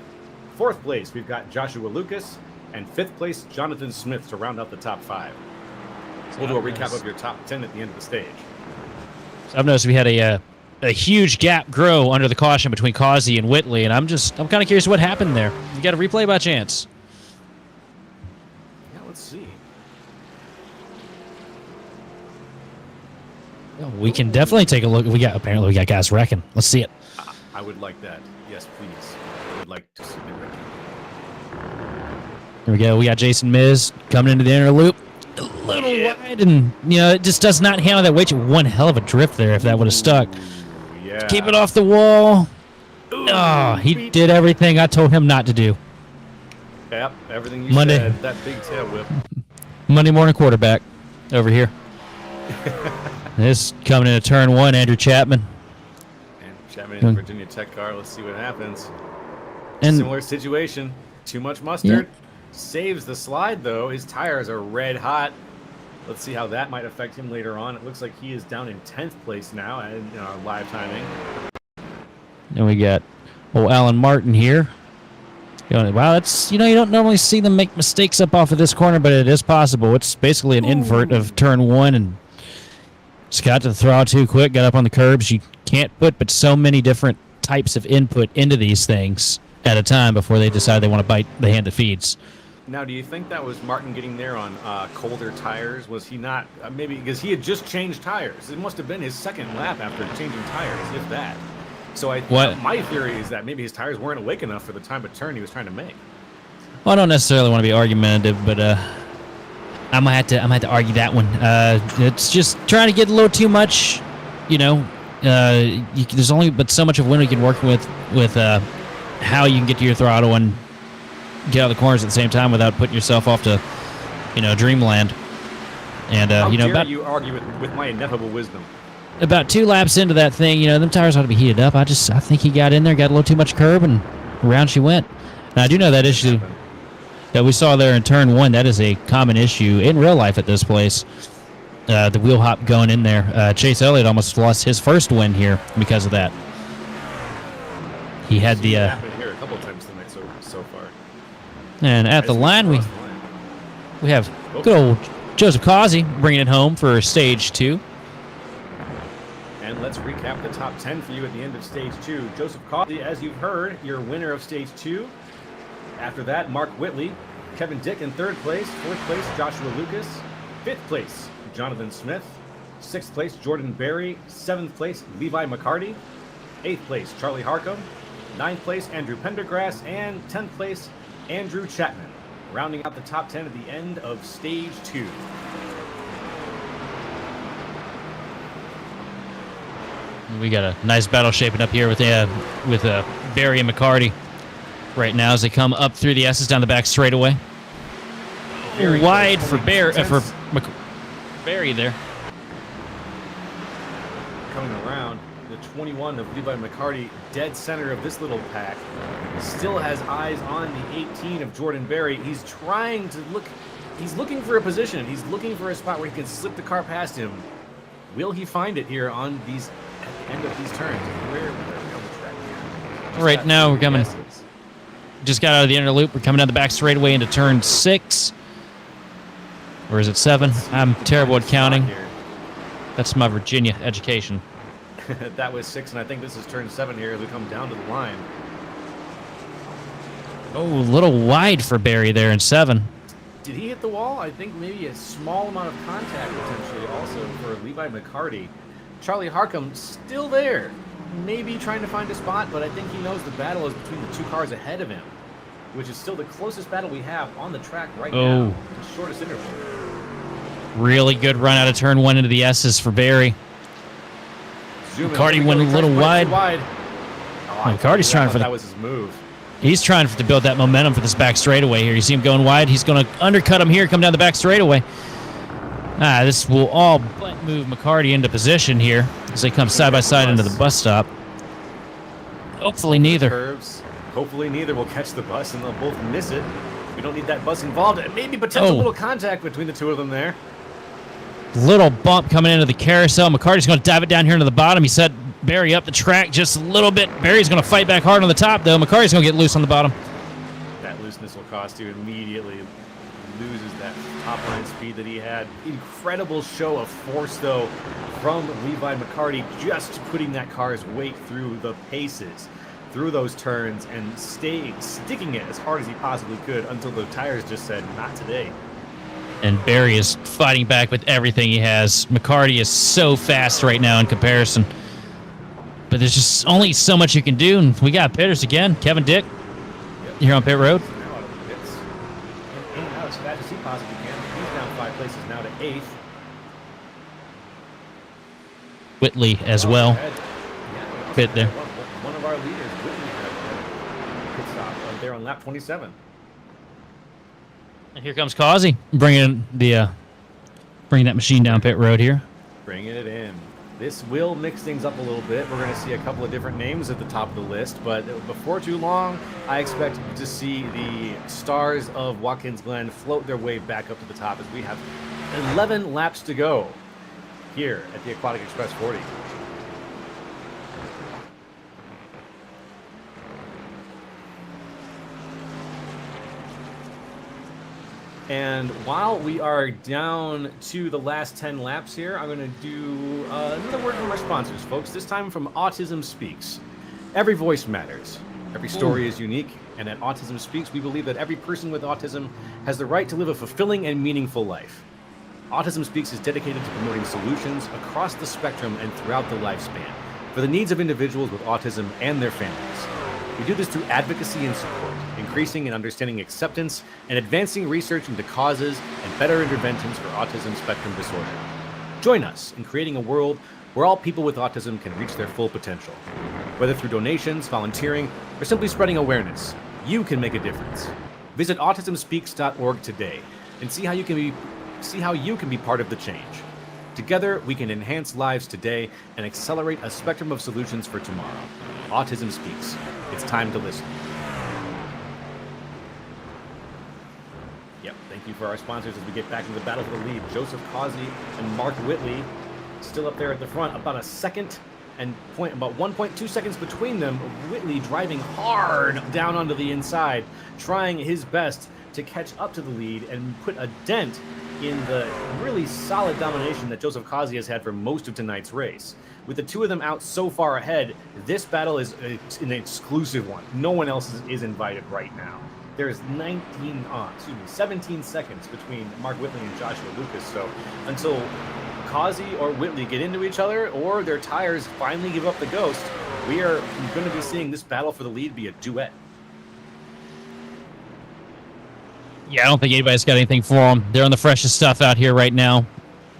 Fourth place, we've got Joshua Lucas, and fifth place, Jonathan Smith, to round out the top 5. So we'll do a recap of your top 10 at the end of the stage. So I've noticed we had a huge gap grow under the caution between Causey and Whitley, and I'm kind of curious what happened there. You got a replay by chance? Yeah, let's see. We can definitely take a look. Apparently we got guys wrecking. Let's see it. I would like that. Yes, please. I would like to see the wrecking. Here we go. We got Jason Miz coming into the inner loop. A little wide, and it just does not handle that weight. One hell of a drift there if that would have stuck. Yeah. Keep it off the wall. Oh, he did everything I told him not to do. Yep, everything you said. That big tail whip. Monday morning quarterback over here. This coming into turn 1, Andrew Chapman. And Chapman in the Virginia Tech car. Let's see what happens. And similar situation. Too much mustard. Yeah. Saves the slide, though. His tires are red hot. Let's see how that might affect him later on. It looks like he is down in 10th place now in our live timing. And we got Alan Martin here. Wow, that's, you don't normally see them make mistakes up off of this corner, but it is possible. It's basically an invert of turn 1, and just got to the throttle too quick, got up on the curbs. You can't put but so many different types of input into these things at a time before they decide they want to bite the hand that feeds. Now, do you think that was Martin getting there on colder tires? Was he not, maybe because he had just changed tires? It must have been his second lap after changing tires, if that. So my theory is that maybe his tires weren't awake enough for the time of turn he was trying to make. Well, I don't necessarily want to be argumentative, but I might have to argue that one. It's just trying to get a little too much, there's only but so much of when we can work with how you can get to your throttle and get out of the corners at the same time without putting yourself off to, dreamland. And how dare you argue with my ineffable wisdom? About 2 laps into that thing, them tires ought to be heated up. I think he got in there, got a little too much curb, and around she went. Now I do know that issue that we saw there in turn 1. That is a common issue in real life at this place. the wheel hop going in there. Chase Elliott almost lost his first win here because of that. He had the happened here a couple of times tonight so far. and at the line we have good old Joseph Causey bringing it home for stage 2. And let's recap the top 10 for you at the end of stage 2. Joseph Causey, as you've heard, your winner of stage 2. After that, Mark Whitley, Kevin Dick in 3rd place, 4th place, Joshua Lucas, 5th place, Jonathan Smith, 6th place, Jordan Berry, 7th place, Levi McCarty, 8th place, Charlie Harcum, 9th place, Andrew Pendergrass, and 10th place, Andrew Chapman, rounding out the top 10 at the end of stage 2. We got a nice battle shaping up here with Barry and McCarty right now as they come up through the S's down the back straightaway. Wide for Barry there. Coming around, the 21 of Levi McCarty, dead center of this little pack, still has eyes on the 18 of Jordan Berry. He's trying to look, he's looking for a position. He's looking for a spot where he can slip the car past him. Will he find it here on these, at the end of these turns? Where are we on the track here? Right now we're coming, just got out of the inner loop. We're coming down the back straightaway into turn 6. Or is it 7? I'm terrible at counting. That's my Virginia education. That was 6, and I think this is turn 7 here as we come down to the line. Oh, a little wide for Barry there in 7. Did he hit the wall? I think maybe a small amount of contact potentially also for Levi McCarty. Charlie Harcum still there, maybe trying to find a spot, but I think he knows the battle is between the 2 cars ahead of him, which is still the closest battle we have on the track right now. The shortest interval. Really good run out of turn 1 into the S's for Barry. McCarty went a little wide. McCarty's trying for that was his move. He's trying to build that momentum for this back straightaway here. You see him going wide. He's going to undercut him here, come down the back straightaway. This will all but move McCarty into position here as they come side by side into the bus stop. Hopefully neither. Curves. Hopefully neither will catch the bus and they'll both miss it. We don't need that bus involved. And maybe potential little contact between the 2 of them there. Little bump coming into the carousel. McCarty's going to dive it down here into the bottom. He set Barry up the track just a little bit. Barry's going to fight back hard on the top, though. McCarty's going to get loose on the bottom. That looseness will cost you immediately. Loses that top line speed that he had. Incredible show of force, though, from Levi McCarty, just putting that car's weight through the paces, through those turns, and sticking it as hard as he possibly could until the tires just said, not today. And Barry is fighting back with everything he has. McCarty is so fast right now in comparison. But there's just only so much you can do. And we got pitters again. Kevin Dick here on pit road. Now out of the pits. In and out as fast as he possibly can. He's down 5 places now to 8th. Whitley as well. Pit there. One of our leaders, Whitley, had a pit stop right there on lap 27. And here comes Causey bringing that machine down pit road here. Bringing it in. This will mix things up a little bit. We're going to see a couple of different names at the top of the list, but before too long, I expect to see the stars of Watkins Glen float their way back up to the top as we have 11 laps to go here at the Aquatic Express 40. And while we are down to the last 10 laps here, I'm going to do another word from our sponsors, folks. This time from Autism Speaks. Every voice matters. Every story is unique. And at Autism Speaks, we believe that every person with autism has the right to live a fulfilling and meaningful life. Autism Speaks is dedicated to promoting solutions across the spectrum and throughout the lifespan for the needs of individuals with autism and their families. We do this through advocacy and support, increasing and understanding acceptance, and advancing research into causes and better interventions for autism spectrum disorder. Join us in creating a world where all people with autism can reach their full potential. Whether through donations, volunteering, or simply spreading awareness, you can make a difference. Visit autismspeaks.org today and see how you can be part of the change. Together, we can enhance lives today and accelerate a spectrum of solutions for tomorrow. Autism Speaks. It's time to listen. Yep, thank Thank you for our sponsors as we get back into the battle for the lead. Joseph Causey and Mark Whitley still up there at the front, about a second and about 1.2 seconds between them. Whitley driving hard down onto the inside, trying his best to catch up to the lead and put a dent in the really solid domination that Joseph Causey has had for most of tonight's race. With the two of them out so far ahead, this battle is an exclusive one. No one else is invited right now. There's 17 seconds between Mark Whitley and Joshua Lucas. So until Causey or Whitley get into each other or their tires finally give up the ghost, we are going to be seeing this battle for the lead be a duet. Yeah, I don't think anybody's got anything for them. They're on the freshest stuff out here right now.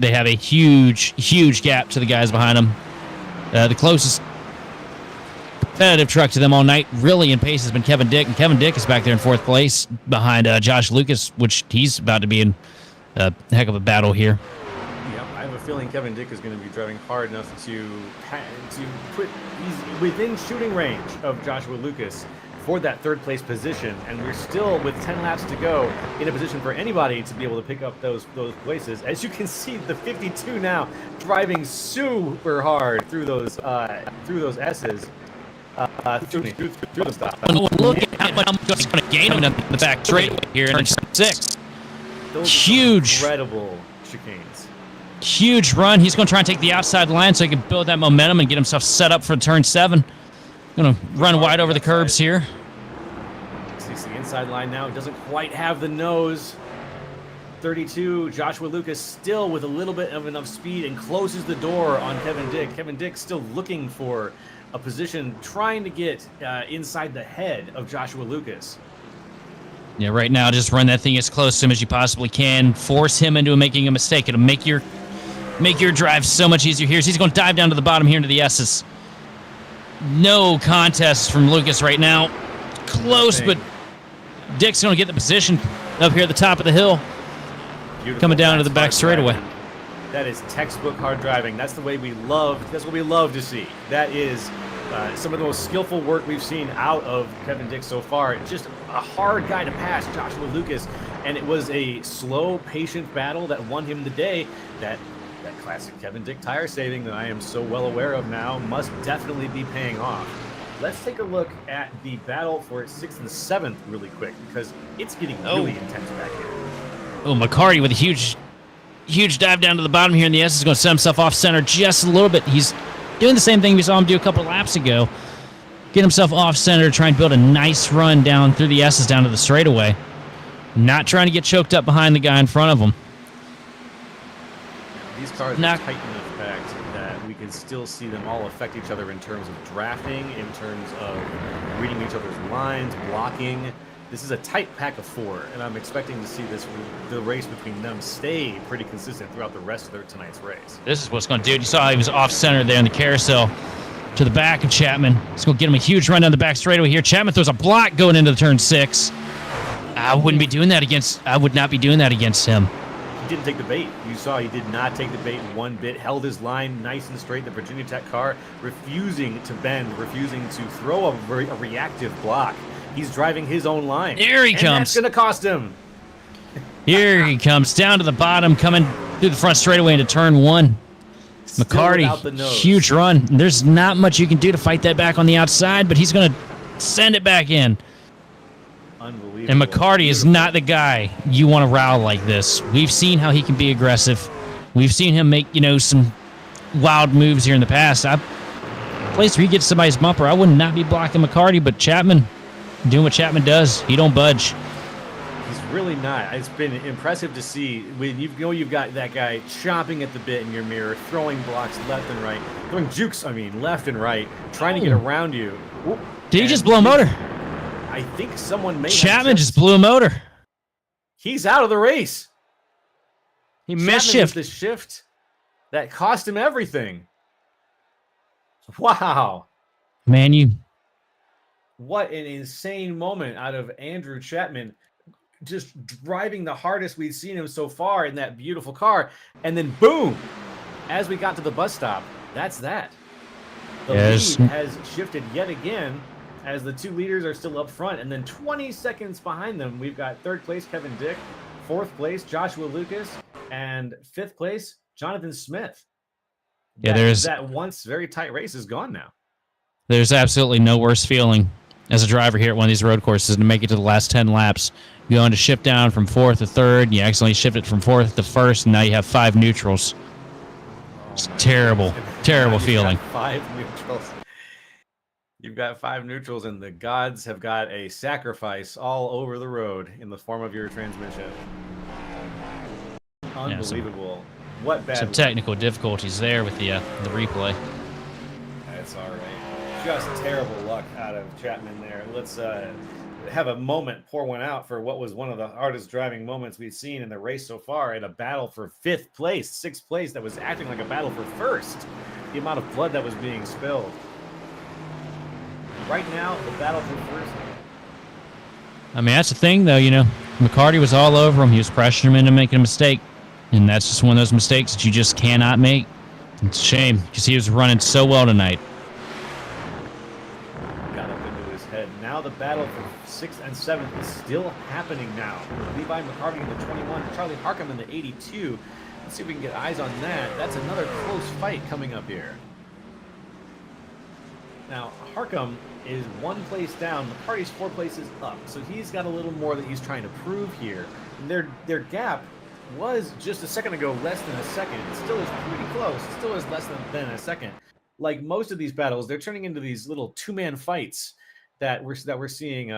They have a huge gap to the guys behind them. The closest competitive truck to them all night, really in pace, has been Kevin Dick, and Kevin Dick is back there in 4th place behind Josh Lucas, which he's about to be in a heck of a battle here. Yep, I have a feeling Kevin Dick is going to be driving hard enough to put, he's within shooting range of Joshua Lucas for that 3rd place position, and we're still, with 10 laps to go, in a position for anybody to be able to pick up those places. As you can see, the 52 now driving super hard through those S's. Through the stop. Look at how much he's going to gain him in the back straight here in 6. Those Huge, incredible chicanes. Huge run. He's going to try and take the outside line so he can build that momentum and get himself set up for turn 7. Going to run wide over the curbs here. Sees the inside line now. Doesn't quite have the nose. 32, Joshua Lucas still with a little bit of enough speed and closes the door on Kevin Dick. Kevin Dick still looking for a position, trying to get inside the head of Joshua Lucas. Yeah, right now, just run that thing as close to him as you possibly can. Force him into making a mistake. It'll make your drive so much easier here. So he's going to dive down to the bottom here into the S's. No contest from Lucas right now. Close, but Dick's going to get the position up here at the top of the hill. Beautiful. Coming down to the back straightaway. That is textbook hard driving. That's the way we love. That's what we love to see. That is some of the most skillful work we've seen out of Kevin Dick so far. Just a hard guy to pass, Joshua Lucas, and it was a slow, patient battle that won him the day. That classic Kevin Dick tire saving that I am so well aware of now must definitely be paying off. Let's take a look at the battle for 6th and 7th really quick, because it's getting really intense back here. Oh, McCarty with a huge dive down to the bottom here in the S is going to set himself off center just a little bit. He's doing the same thing we saw him do a couple of laps ago. Get himself off center, try and build a nice run down through the S's down to the straightaway. Not trying to get choked up behind the guy in front of him. These cars are tight enough packed that we can still see them all affect each other in terms of drafting, in terms of reading each other's lines, blocking. This is a tight pack of 4, and I'm expecting to see the race between them stay pretty consistent throughout the rest of tonight's race. This is what's going to do it. You saw he was off center there in the carousel to the back of Chapman. It's going to get him a huge run down the back straightaway here. Chapman throws a block going into the turn 6. I would not be doing that against him. He didn't take the bait. You saw he did not take the bait one bit. Held his line nice and straight. The Virginia Tech car refusing to bend, refusing to throw a reactive block. He's driving his own line. Here he comes. That's going to cost him. Here he comes down to the bottom, coming through the front straightaway into turn 1. McCarty, huge run. There's not much you can do to fight that back on the outside, but he's going to send it back in. Unbelievable. And McCarty is not the guy you want to row like this. We've seen how he can be aggressive. We've seen him make, some wild moves here in the past. Place where he gets somebody's bumper, I would not be blocking McCarty, but Chapman, doing what Chapman does, he don't budge. He's really not. It's been impressive to see when you've got that guy chomping at the bit in your mirror, throwing blocks left and right, throwing jukes, left and right, trying to get around you. Did he just blow a motor? I think someone may Chapman just blew a motor. He's out of the race. He misshifted the shift that cost him everything. Wow. Man, what an insane moment out of Andrew Chapman, just driving the hardest we've seen him so far in that beautiful car. And then boom, as we got to the bus stop, that's that. The lead has shifted yet again as the two leaders are still up front. And then 20 seconds behind them, we've got 3rd place Kevin Dick, 4th place, Joshua Lucas, and 5th place, Jonathan Smith. Yeah, there's that once very tight race is gone now. There's absolutely no worse feeling as a driver here at one of these road courses to make it to the last 10 laps. You go on to shift down from 4th to 3rd, you accidentally shift it from 4th to 1st, and now you have 5 neutrals. It's terrible, terrible feeling. 5 neutrals. You've got 5 neutrals, and the gods have got a sacrifice all over the road in the form of your transmission. Unbelievable. What bad. Some technical difficulties there with the replay. That's all right. Just terrible luck out of Chapman there. Let's have a moment, pour one out for what was one of the hardest driving moments we've seen in the race so far, in a battle for 5th place, 6th place that was acting like a battle for 1st. The amount of blood that was being spilled. Right now, the battle for 1st. I mean, that's the thing, though, you know. McCarty was all over him. He was pressuring him into making a mistake. And that's just one of those mistakes that you just cannot make. It's a shame, because he was running so well tonight. Got up into his head. Now the battle for 6th and 7th is still happening now. Levi McCarty in the 21, Charlie Harcum in the 82. Let's see if we can get eyes on that. That's another close fight coming up here. Now, Harcum is 1 place down. McCarty's 4 places up. So he's got a little more that he's trying to prove here. And their gap was just a second ago less than a second. It still is pretty close. It still is less than a second. Like most of these battles, they're turning into these little 2-man fights that we're seeing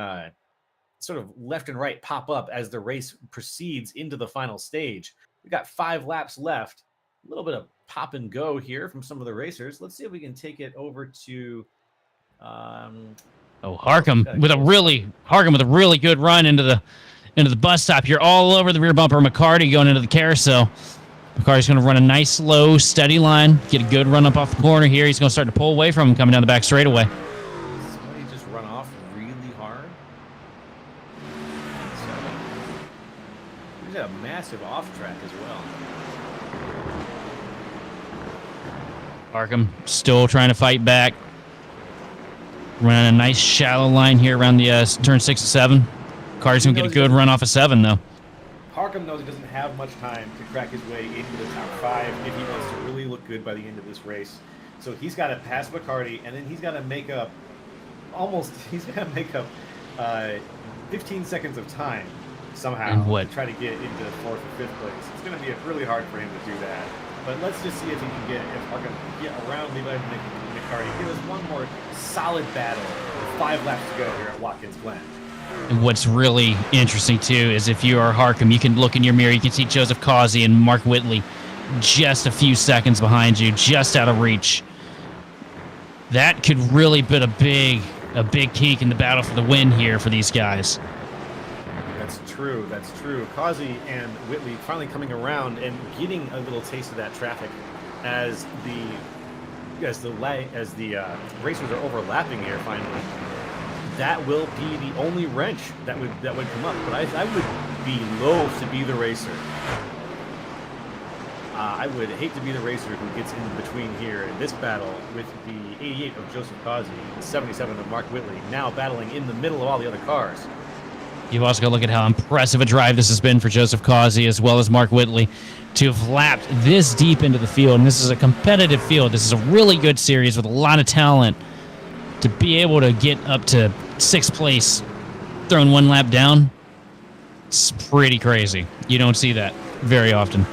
sort of left and right pop up as the race proceeds into the final stage. We've got 5 laps left. A little bit of pop and go here from some of the racers. Let's see if we can take it over to Harcum with a really good run into the bus stop. You're all over the rear bumper. McCarty going into the carousel. McCarty's going to run a nice, slow, steady line, get a good run up off the corner here. He's going to start to pull away from him coming down the back straightaway. Somebody just run off really hard. So, he's got a massive off track as well. Harcum still trying to fight back. Running a nice shallow line here around the turn 6 and 7. Carter's going to get a good run off of 7, though. Harcum knows he doesn't have much time to crack his way into the top 5 if he wants to really look good by the end of this race. So he's got to pass McCarty, and then he's got to make up 15 seconds of time somehow to try to get into 4th or 5th place. It's going to be really hard for him to do that. But let's just see if Harcum can get around Levi McCarty. Give us one more solid battle with 5 laps to go here at Watkins Glen. And what's really interesting, too, is if you are Harcum, you can look in your mirror, you can see Joseph Causey and Mark Whitley just a few seconds behind you, just out of reach. That could really put a big kink in the battle for the win here for these guys. That's true. Causey and Whitley finally coming around and getting a little taste of that traffic as the racers are overlapping here finally. That will be the only wrench that would come up. But I would be loath to be the racer. I would hate to be the racer who gets in between here in this battle with the 88 of Joseph Causey, the 77 of Mark Whitley, now battling in the middle of all the other cars. You've also got to look at how impressive a drive this has been for Joseph Causey as well as Mark Whitley to have lapped this deep into the field. And this is a competitive field. This is a really good series with a lot of talent. To be able to get up to 6th place, throwing 1 lap down, it's pretty crazy. You don't see that very often.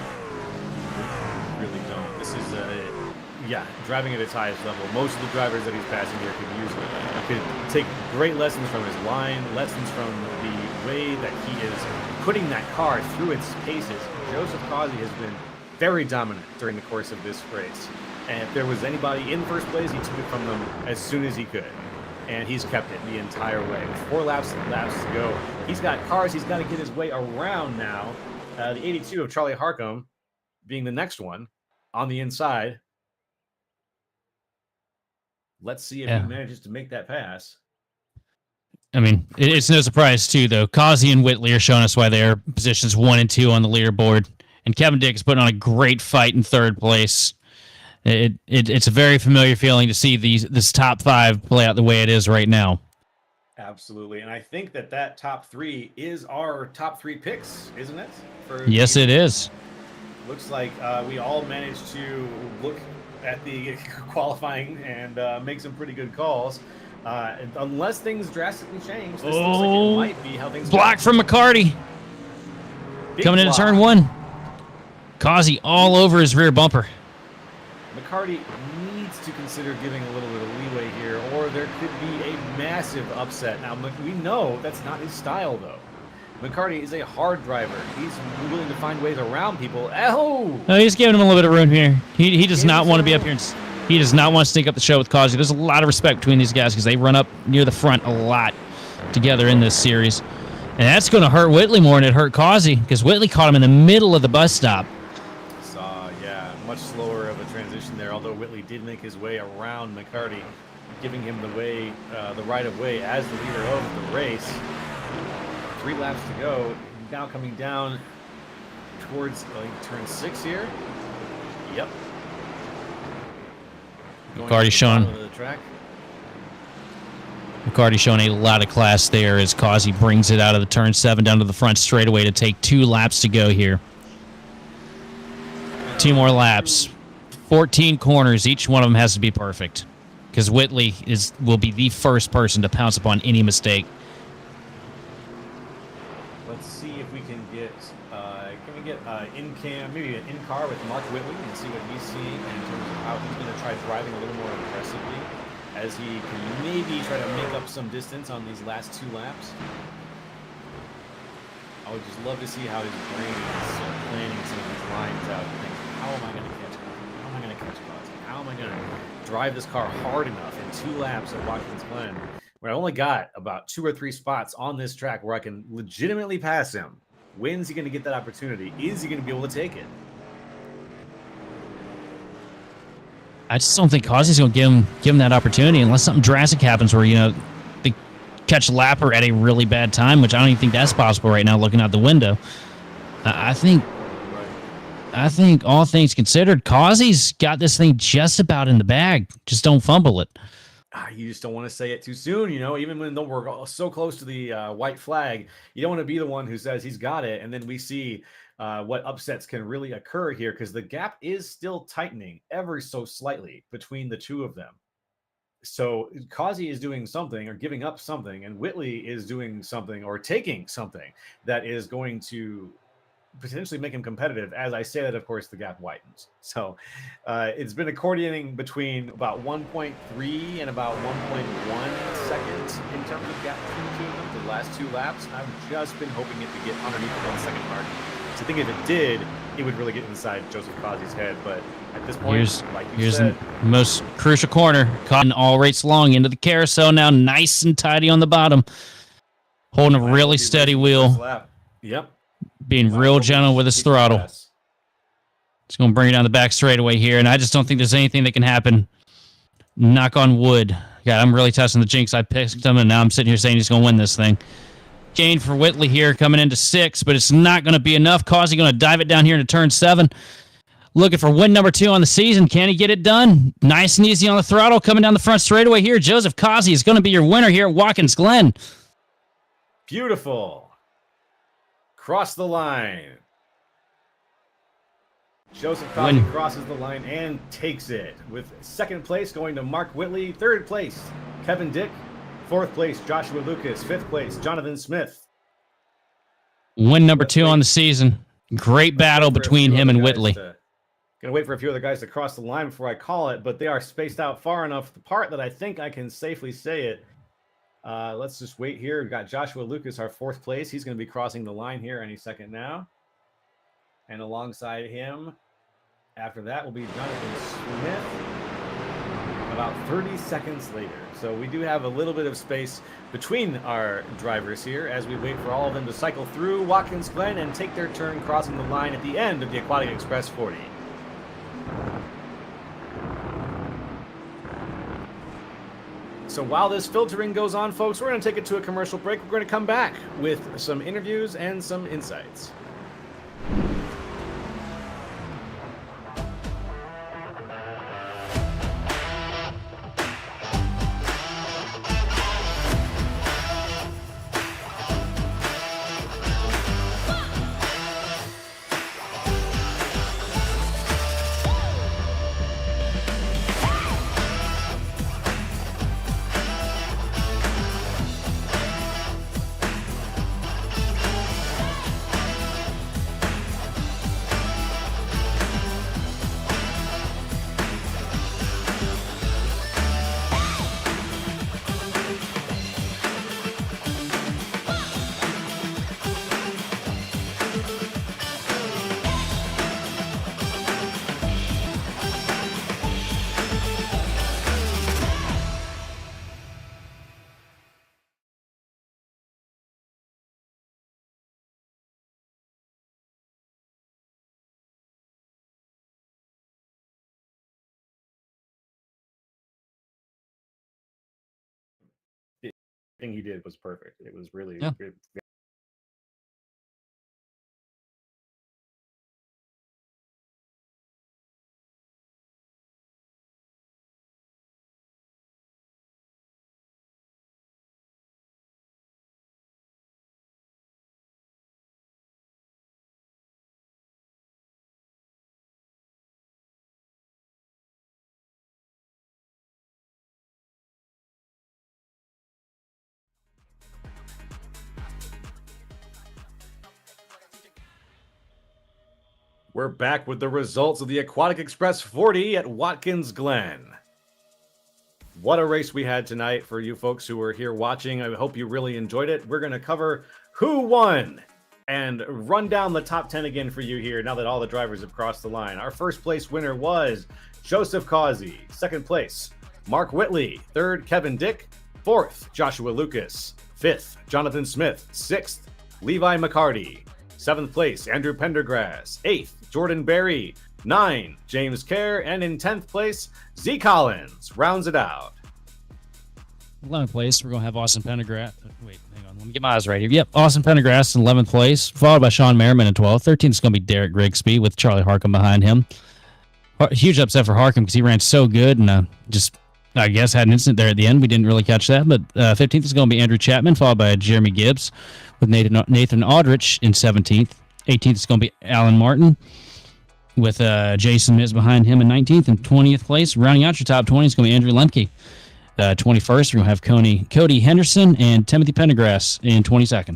Really don't. This is, driving at its highest level. Most of the drivers that he's passing here could take great lessons from his line, lessons from the way that he is putting that car through its paces. Joseph Causey has been very dominant during the course of this race. And if there was anybody in first place, he took it from them as soon as he could. And he's kept it the entire way. With 4 laps to go. He's got cars he's got to get his way around now. The 82 of Charlie Harcum being the next one on the inside. Let's see if he manages to make that pass. I mean, it's no surprise, too, though. Causey and Whitley are showing us why they're positions 1 and 2 on the leaderboard. And Kevin Dick is putting on a great fight in 3rd place. It's a very familiar feeling to see this top 5 play out the way it is right now. Absolutely. And I think that top 3 is our top 3 picks, isn't it? Yes, it is. Looks like we all managed to look at the qualifying and make some pretty good calls. Unless things drastically change, this looks like it might be how things block go. from McCarty. Big Coming block. into turn 1. Causey all over his rear bumper. McCarty needs to consider giving a little bit of leeway here, or there could be a massive upset. Now, we know that's not his style, though. McCarty is a hard driver. He's willing to find ways around people. Oh! No, he's giving him a little bit of room here. He does not want to be up here. He does not want to sneak up the show with Causey. There's a lot of respect between these guys because they run up near the front a lot together in this series. And that's going to hurt Whitley more than it hurt Causey because Whitley caught him in the middle of the bus stop. Yeah, much slower of a transition there, although Whitley did make his way around McCarty, giving him the way, the right of way as the leader of the race. 3 laps to go. Now coming down towards turn 6 here. Yep. McCarty showing a lot of class there as Causey brings it out of the turn 7 down to the front straightaway to take 2 laps to go here. 2 more laps. 14 corners. Each one of them has to be perfect because Whitley will be the first person to pounce upon any mistake. Let's see if we can get maybe an in-car with Mark Whitley and see what he's seeing in terms of how he's going to try driving a little more aggressively as he can maybe try to make up some distance on these last 2 laps. I would just love to see how his brain is planning some of these lines out and think, how am I going to catch Causey? How am I going to catch Causey? How am I going to drive this car hard enough in 2 laps at Watkins Glen where I only got about 2 or 3 spots on this track where I can legitimately pass him? When's he going to get that opportunity? Is he going to be able to take it? I just don't think Causey's going to give him that opportunity unless something drastic happens where, they catch Lapper at a really bad time, which I don't even think that's possible right now looking out the window. I think all things considered, Causey's got this thing just about in the bag. Just don't fumble it. You just don't want to say it too soon, even when we're so close to the white flag, you don't want to be the one who says he's got it. And then we see what upsets can really occur here because the gap is still tightening ever so slightly between the 2 of them. So Causey is doing something or giving up something, and Whitley is doing something or taking something that is going to potentially make him competitive. As I say that, of course, the gap widens. So it's been accordioning between about 1.3 and about 1.1 seconds in terms of gap between the 2 of them for the last 2 laps. I've just been hoping it to get underneath the 1 second mark. So I think if it did, it would really get inside Joseph Causey's head. But at this point, here's the most crucial corner. Caught all race long into the carousel now, nice and tidy on the bottom. Holding a really steady wheel. Yep. Being real gentle with his throttle. It's going to bring it down the back straightaway here, and I just don't think there's anything that can happen. Knock on wood. Yeah, I'm really testing the jinx. I picked him, and now I'm sitting here saying he's going to win this thing. Gain for Whitley here coming into 6, but it's not going to be enough. Causey going to dive it down here into turn 7. Looking for win number 2 on the season. Can he get it done? Nice and easy on the throttle. Coming down the front straightaway here. Joseph Causey is going to be your winner here at Watkins Glen. Beautiful. Cross the line. Joseph Causey crosses the line and takes it. With 2nd place going to Mark Whitley. 3rd place, Kevin Dick. 4th place, Joshua Lucas. 5th place, Jonathan Smith. Win number 2 on the season. Great battle between him and Whitley. Gonna wait for a few other guys to cross the line before I call it, but they are spaced out far enough apart that I think I can safely say it. Let's just wait here. We've got Joshua Lucas, our 4th place. He's going to be crossing the line here any second now. And alongside him, after that, will be Jonathan Smith about 30 seconds later. So we do have a little bit of space between our drivers here as we wait for all of them to cycle through Watkins Glen and take their turn crossing the line at the end of the Aquatic Express 40. So while this filtering goes on, folks, we're going to take it to a commercial break. We're going to come back with some interviews and some insights. Everything he did was perfect. It was really Yeah. good. We're back with the results of the Aquatic Express 40 at Watkins Glen. What a race we had tonight for you folks who were here watching. I hope you really enjoyed it. We're going to cover who won and run down the top 10 again for you here now that all the drivers have crossed the line. Our first place winner was Joseph Causey. Second place, Mark Whitley. Third, Kevin Dick. Fourth, Joshua Lucas. Fifth, Jonathan Smith. Sixth, Levi McCarty. Seventh place, Andrew Pendergrass. Eighth, Jordan Berry. 9, James Kerr. And in 10th place, Z Collins rounds it out. 11th place, we're going to have Austin Pendergrass. Wait, hang on. Let me get my eyes right here. Yep, Austin Pendergrass in 11th place, followed by Sean Merriman in 12th. 13th is going to be Derek Grigsby with Charlie Harcum behind him. Huge upset for Harcum because he ran so good and I guess, had an incident there at the end. We didn't really catch that. But 15th is going to be Andrew Chapman, followed by Jeremy Gibbs with Nathan Aldrich in 17th. 18th is going to be Alan Martin with Jason Miz behind him in 19th. And 20th place, rounding out your top 20, is going to be Andrew Lemke. 21st, we're going to have Cody Henderson and Timothy Pendergrass in 22nd.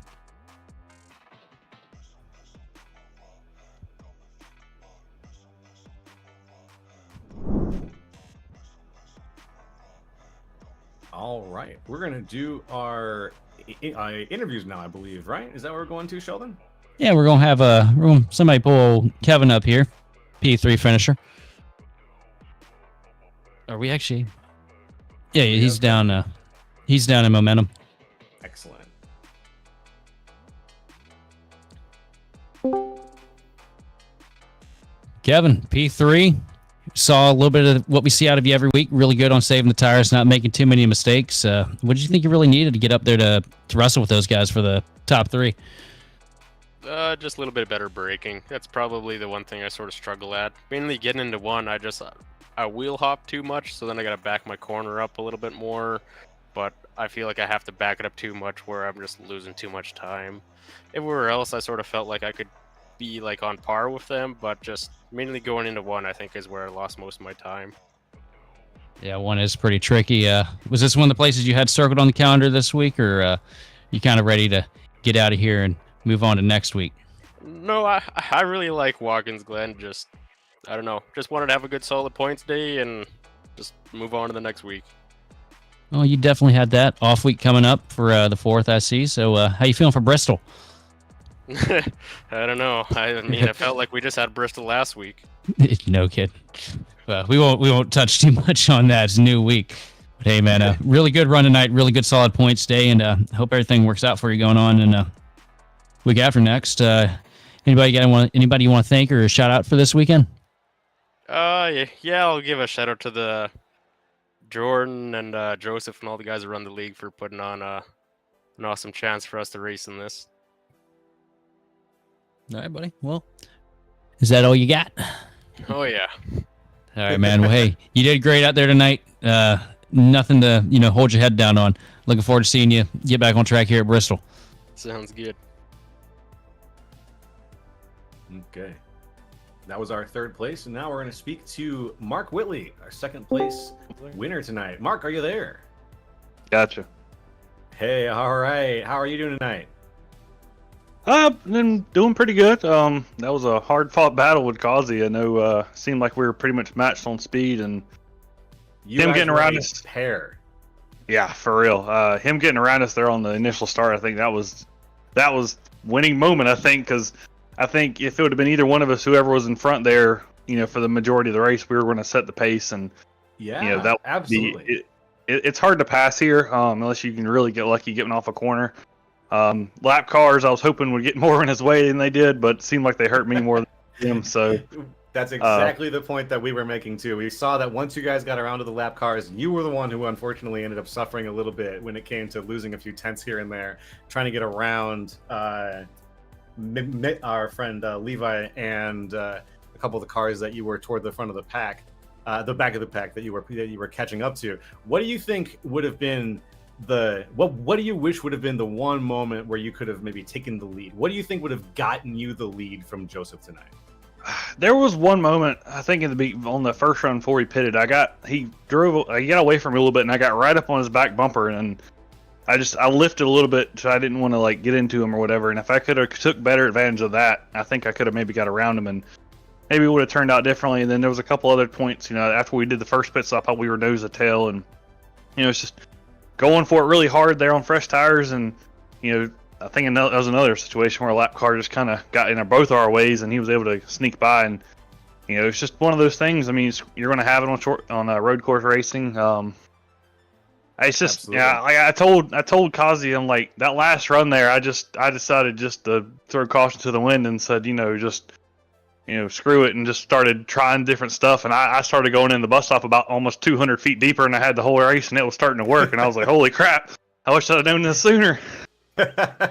All right. We're going to do our interviews now, I believe, right? Is that what we're going to, Sheldon? Yeah, we're going to have somebody pull Kevin up here, P3 finisher. Are we actually? Yeah, he's down. He's down in momentum. Excellent. Kevin, P3. Saw a little bit of what we see out of you every week. Really good on saving the tires, not making too many mistakes. What did you think you really needed to get up there to wrestle with those guys for the top 3? Just a little bit better braking. That's probably the one thing I sort of struggle at. Mainly getting into one, I wheel hop too much, so then I gotta back my corner up a little bit more. But I feel like I have to back it up too much where I'm just losing too much time. Everywhere else, I sort of felt like I could be like on par with them, but just mainly going into one, I think, is where I lost most of my time. Yeah, one is pretty tricky. Was this one of the places you had circled on the calendar this week, or you kind of ready to get out of here and move on to next week? No, I really like Watkins Glen. Just, I don't know, just wanted to have a good solid points day and just move on to the next week. Well, you definitely had that off week coming up for the 4th, I see. So how you feeling for Bristol? I don't know. I mean, it felt like we just had Bristol last week. No kid. We won't touch too much on that. It's a new week. But hey, man, really good run tonight. Really good solid points day, and hope everything works out for you going on. And week after next, anybody you want to thank or a shout out for this weekend? Yeah, I'll give a shout out to the Jordan and Joseph and all the guys who run the league for putting on an awesome chance for us to race in this. All right, buddy. Well, is that all you got? Oh yeah. All right, man. Well, hey, you did great out there tonight. Nothing to hold your head down on. Looking forward to seeing you get back on track here at Bristol. Sounds good. Okay. That was our 3rd place, and now we're going to speak to Mark Whitley, our 2nd place winner tonight. Mark, are you there? Gotcha. Hey, all right. How are you doing tonight? Been doing pretty good. That was a hard-fought battle with Causey. I know. Seemed like we were pretty much matched on speed, and him getting around us. Pair. Yeah, for real. Him getting around us there on the initial start, I think that was winning moment. I think because I think if it would have been either one of us, whoever was in front there, for the majority of the race, we were going to set the pace, and yeah, that absolutely. It's hard to pass here unless you can really get lucky getting off a corner. Lap cars, I was hoping would get more in his way than they did, but it seemed like they hurt me more than him. So That's exactly the point that we were making too. We saw that once you guys got around to the lap cars, you were the one who unfortunately ended up suffering a little bit when it came to losing a few tenths here and there, trying to get around our friend Levi and a couple of the cars that you were toward the front of the pack, the back of the pack that you were catching up to. What do you think would have been what do you wish would have been the one moment where you could have maybe taken the lead? What do you think would have gotten you the lead from Joseph tonight? There was one moment, I think, on the first run before he pitted. I got away from me a little bit, and I got right up on his back bumper, and I lifted a little bit, so I didn't want to like get into him or whatever. And if I could have took better advantage of that, I think I could have maybe got around him, and maybe it would have turned out differently. And then there was a couple other points, after we did the first pit stop, we were nose to tail, and it's just going for it really hard there on fresh tires, and I think that was another situation where a lap car just kind of got in both our ways, and he was able to sneak by. And it's just one of those things. I mean, you're going to have it on road course racing. It's just Absolutely. I told Kazi, I'm like, that last run there, I decided just to throw caution to the wind and said, screw it, and just started trying different stuff. And I started going in the bus stop about almost 200 feet deeper, and I had the whole race, and it was starting to work. And I was like, holy crap! I wish I'd known this sooner.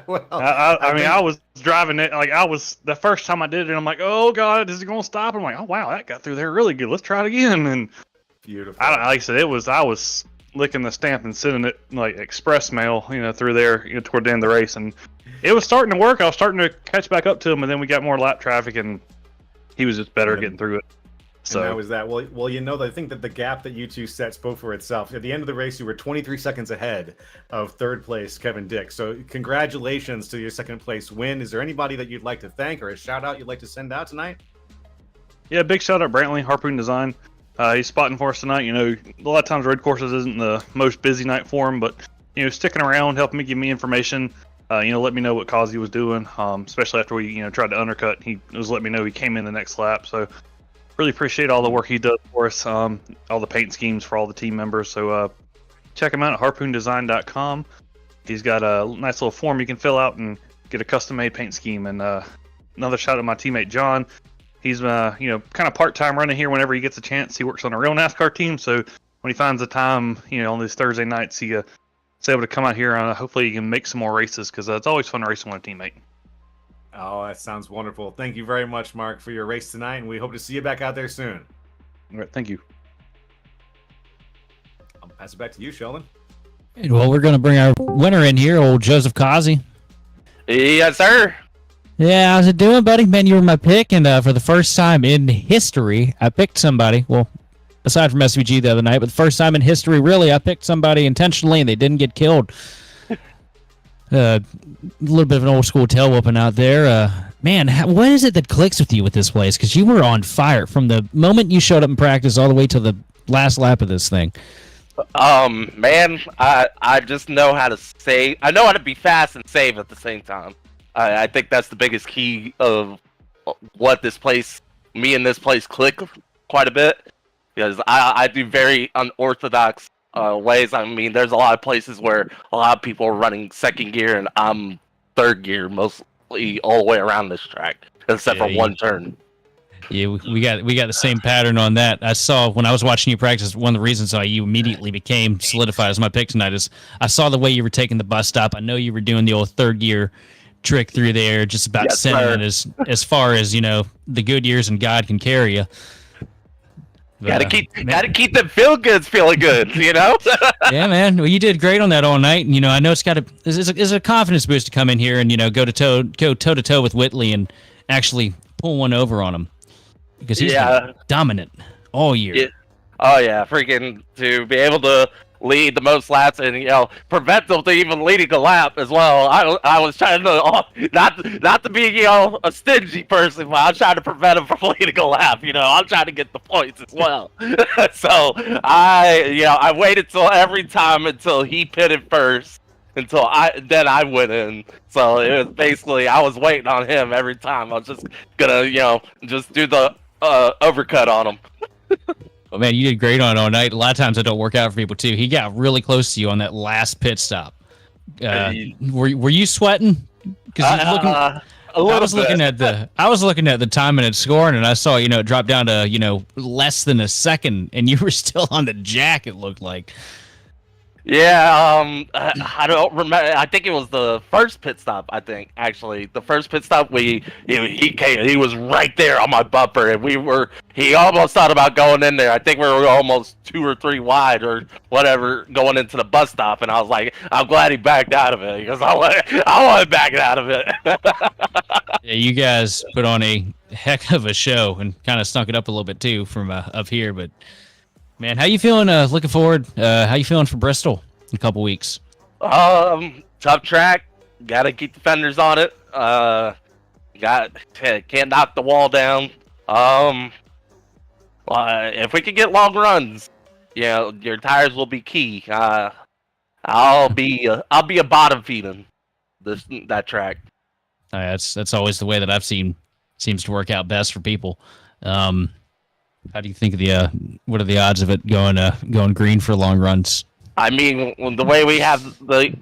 Well, I was driving it the first time I did it. I'm like, oh god, is it going to stop? I'm like, oh wow, that got through there really good. Let's try it again. And beautiful. like I said, I was licking the stamp and sending it like express mail, through there, toward the end of the race, and it was starting to work. I was starting to catch back up to him, and then we got more lap traffic, and he was just better at getting through it. So and that was that. Well, I think that the gap that you two set spoke for itself. At the end of the race, you were 23 seconds ahead of third place Kevin Dick. So congratulations to your second place win. Is there anybody that you'd like to thank or a shout out you'd like to send out tonight? Yeah, big shout out Brantley, Harpoon Design. He's spotting for us tonight. A lot of times road courses isn't the most busy night for him, but sticking around, helping me, give me information. Let me know what Kazi was doing, especially after we tried to undercut. He was letting me know he came in the next lap. So really appreciate all the work he does for us, all the paint schemes for all the team members. So check him out at harpoondesign.com. He's got a nice little form you can fill out and get a custom-made paint scheme. And another shout out to my teammate John. He's kind of part-time running here whenever he gets a chance. He works on a real NASCAR team, so when he finds the time, on these Thursday nights, he's able to come out here and hopefully he can make some more races, because it's always fun racing with a teammate. Oh, that sounds wonderful. Thank you very much, Mark, for your race tonight, and we hope to see you back out there soon. All right, thank you. I'll pass it back to you, Sheldon. Well, we're going to bring our winner in here, old Joseph Kazi. Yes, sir. Yeah, how's it doing, buddy? Man, you were my pick, and for the first time in history, I picked somebody. Well, aside from SVG the other night, but the first time in history, really, I picked somebody intentionally, and they didn't get killed. A little bit of an old school tail whooping out there. Man, what is it that clicks with you with this place? Because you were on fire from the moment you showed up in practice all the way to the last lap of this thing. Man, I just know how to save. I know how to be fast and save at the same time. I think that's the biggest key of what me and this place click quite a bit, because I do very unorthodox ways. I mean, there's a lot of places where a lot of people are running second gear, and I'm third gear mostly all the way around this track, except for one turn. Yeah, we got the same pattern on that. I saw when I was watching you practice, one of the reasons why you immediately became solidified as my pick tonight is I saw the way you were taking the bus stop. I know you were doing the old third gear trick through there, just about sending it as far as the good years and God can carry you. Gotta keep them feel goods feeling good, Yeah, man. Well, you did great on that all night, and I know it's a confidence boost to come in here and go toe to toe with Whitley and actually pull one over on him, because he's been dominant all year. Yeah. Oh yeah, freaking to be able to lead the most laps and prevent them to even leading a lap as well. I was trying to not to be a stingy person, but I was trying to prevent him from leading a lap. I'm trying to get the points as well. So I waited till every time until he pitted first, until I went in. So it was basically I was waiting on him every time. I was just gonna just do the overcut on him. Well, man, you did great on it all night. A lot of times it don't work out for people too. He got really close to you on that last pit stop. Were you sweating? Because A little I was looking at the time and scoring, and I saw it dropped down to less than a second, and you were still on the jack. It looked like. Yeah, I don't remember. I think it was the first pit stop. I think actually the first pit stop he came. He was right there on my bumper, and he almost thought about going in there. I think we were almost 2 or 3 wide or whatever going into the bus stop, and I was like, I'm glad he backed out of it because I want to back out of it. Yeah, you guys put on a heck of a show and kind of stunk it up a little bit too from up here, but. Man, how you feeling? Looking forward. How you feeling for Bristol in a couple weeks? Tough track. Got to keep the fenders on it. Can't knock the wall down. If we could get long runs, your tires will be key. I'll be a bottom feeding that track. That's always the way that I've seen seems to work out best for people. How do you think of what are the odds of it going green for long runs? I mean, the way we have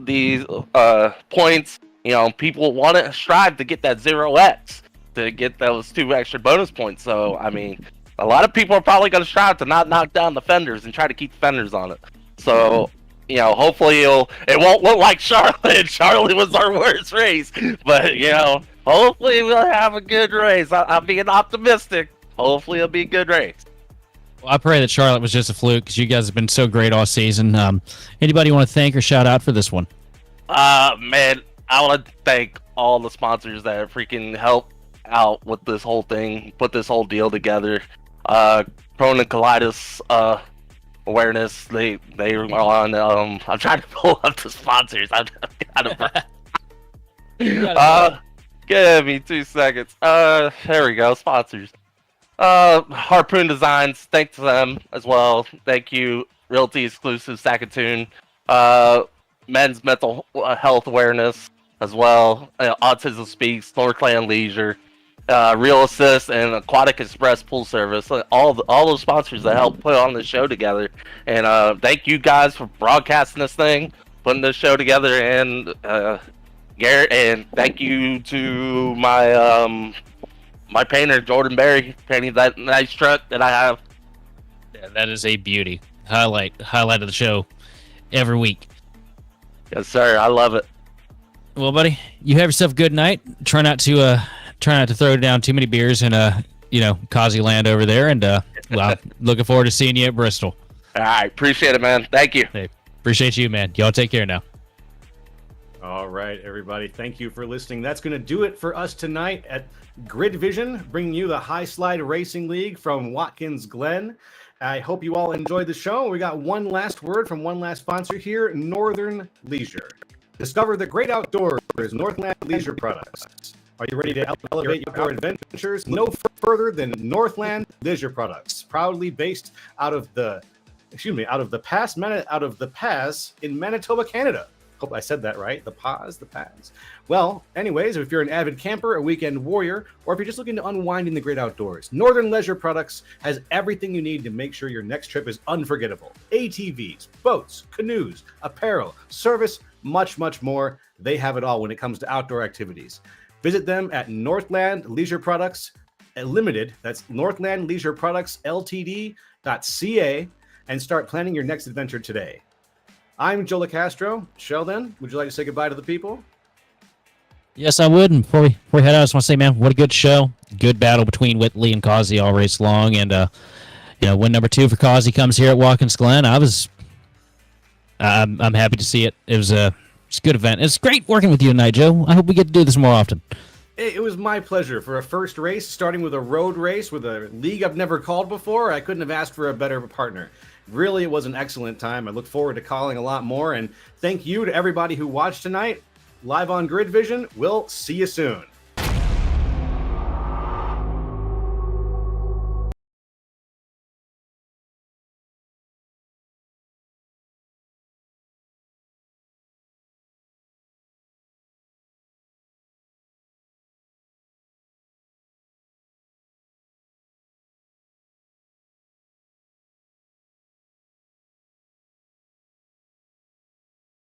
these points, people want to strive to get that 0x to get those 2 extra bonus points. So, I mean, a lot of people are probably going to strive to not knock down the fenders and try to keep the fenders on it. So, hopefully it won't look like Charlotte. Charlotte was our worst race, but hopefully we'll have a good race. I'm being optimistic. Hopefully it'll be a good race. Well, I pray that Charlotte was just a fluke because you guys have been so great all season. Anybody you want to thank or shout out for this one? Man, I want to thank all the sponsors that freaking helped out with this whole thing, put this whole deal together. Cronin Colitis awareness, they were on. I'm trying to pull up the sponsors. I'm kind of. Give me 2 seconds. There we go. Sponsors. Harpoon Designs, thanks to them as well. Thank you, Realty Exclusive Saskatoon. Men's Mental Health Awareness as well. Autism Speaks, Northland Leisure, Real Assist, and Aquatic Xpress Pool Service. All those sponsors that helped put on the show together. And thank you guys for broadcasting this thing, putting this show together, and Garrett, and thank you to my painter, Jordan Berry, painting that nice truck that I have. Yeah, that is a beauty. Highlight of the show every week. Yes, sir. I love it. Well, buddy, you have yourself a good night. Try not to throw down too many beers in Causey land over there. And well, looking forward to seeing you at Bristol. All right, appreciate it, man. Thank you. Hey, appreciate you, man. Y'all take care now. All right, everybody. Thank you for listening. That's going to do it for us tonight at GridVision, bringing you the High Slide Racing League from Watkins, Glen. I hope you all enjoyed the show. We got one last word from one last sponsor here, Northern Leisure. Discover the great outdoors, Northland Leisure Products. Are you ready to elevate your adventures? No further than Northland Leisure Products, proudly based out of the Pass in Manitoba, Canada. Hope I said that right. The Paz. Well, anyways, if you're an avid camper, a weekend warrior, or if you're just looking to unwind in the great outdoors, Northern Leisure Products has everything you need to make sure your next trip is unforgettable. ATVs, boats, canoes, apparel, service, much, much more. They have it all when it comes to outdoor activities. Visit them at Northland Leisure Products Limited. That's Northland Leisure Products Ltd.ca, and start planning your next adventure today. I'm Joe LaCastro. Sheldon, would you like to say goodbye to the people? Yes, I would. And before we head out, I just want to say, man, what a good show. Good battle between Whitley and Causey all race long. And, win number 2 for Causey comes here at Watkins Glen. I'm happy to see it. It's a good event. It's great working with you tonight, Joe. I hope we get to do this more often. It was my pleasure. For a first race, starting with a road race with a league I've never called before, I couldn't have asked for a better partner. Really, it was an excellent time. I look forward to calling a lot more. And thank you to everybody who watched tonight. Live on GridVision. We'll see you soon.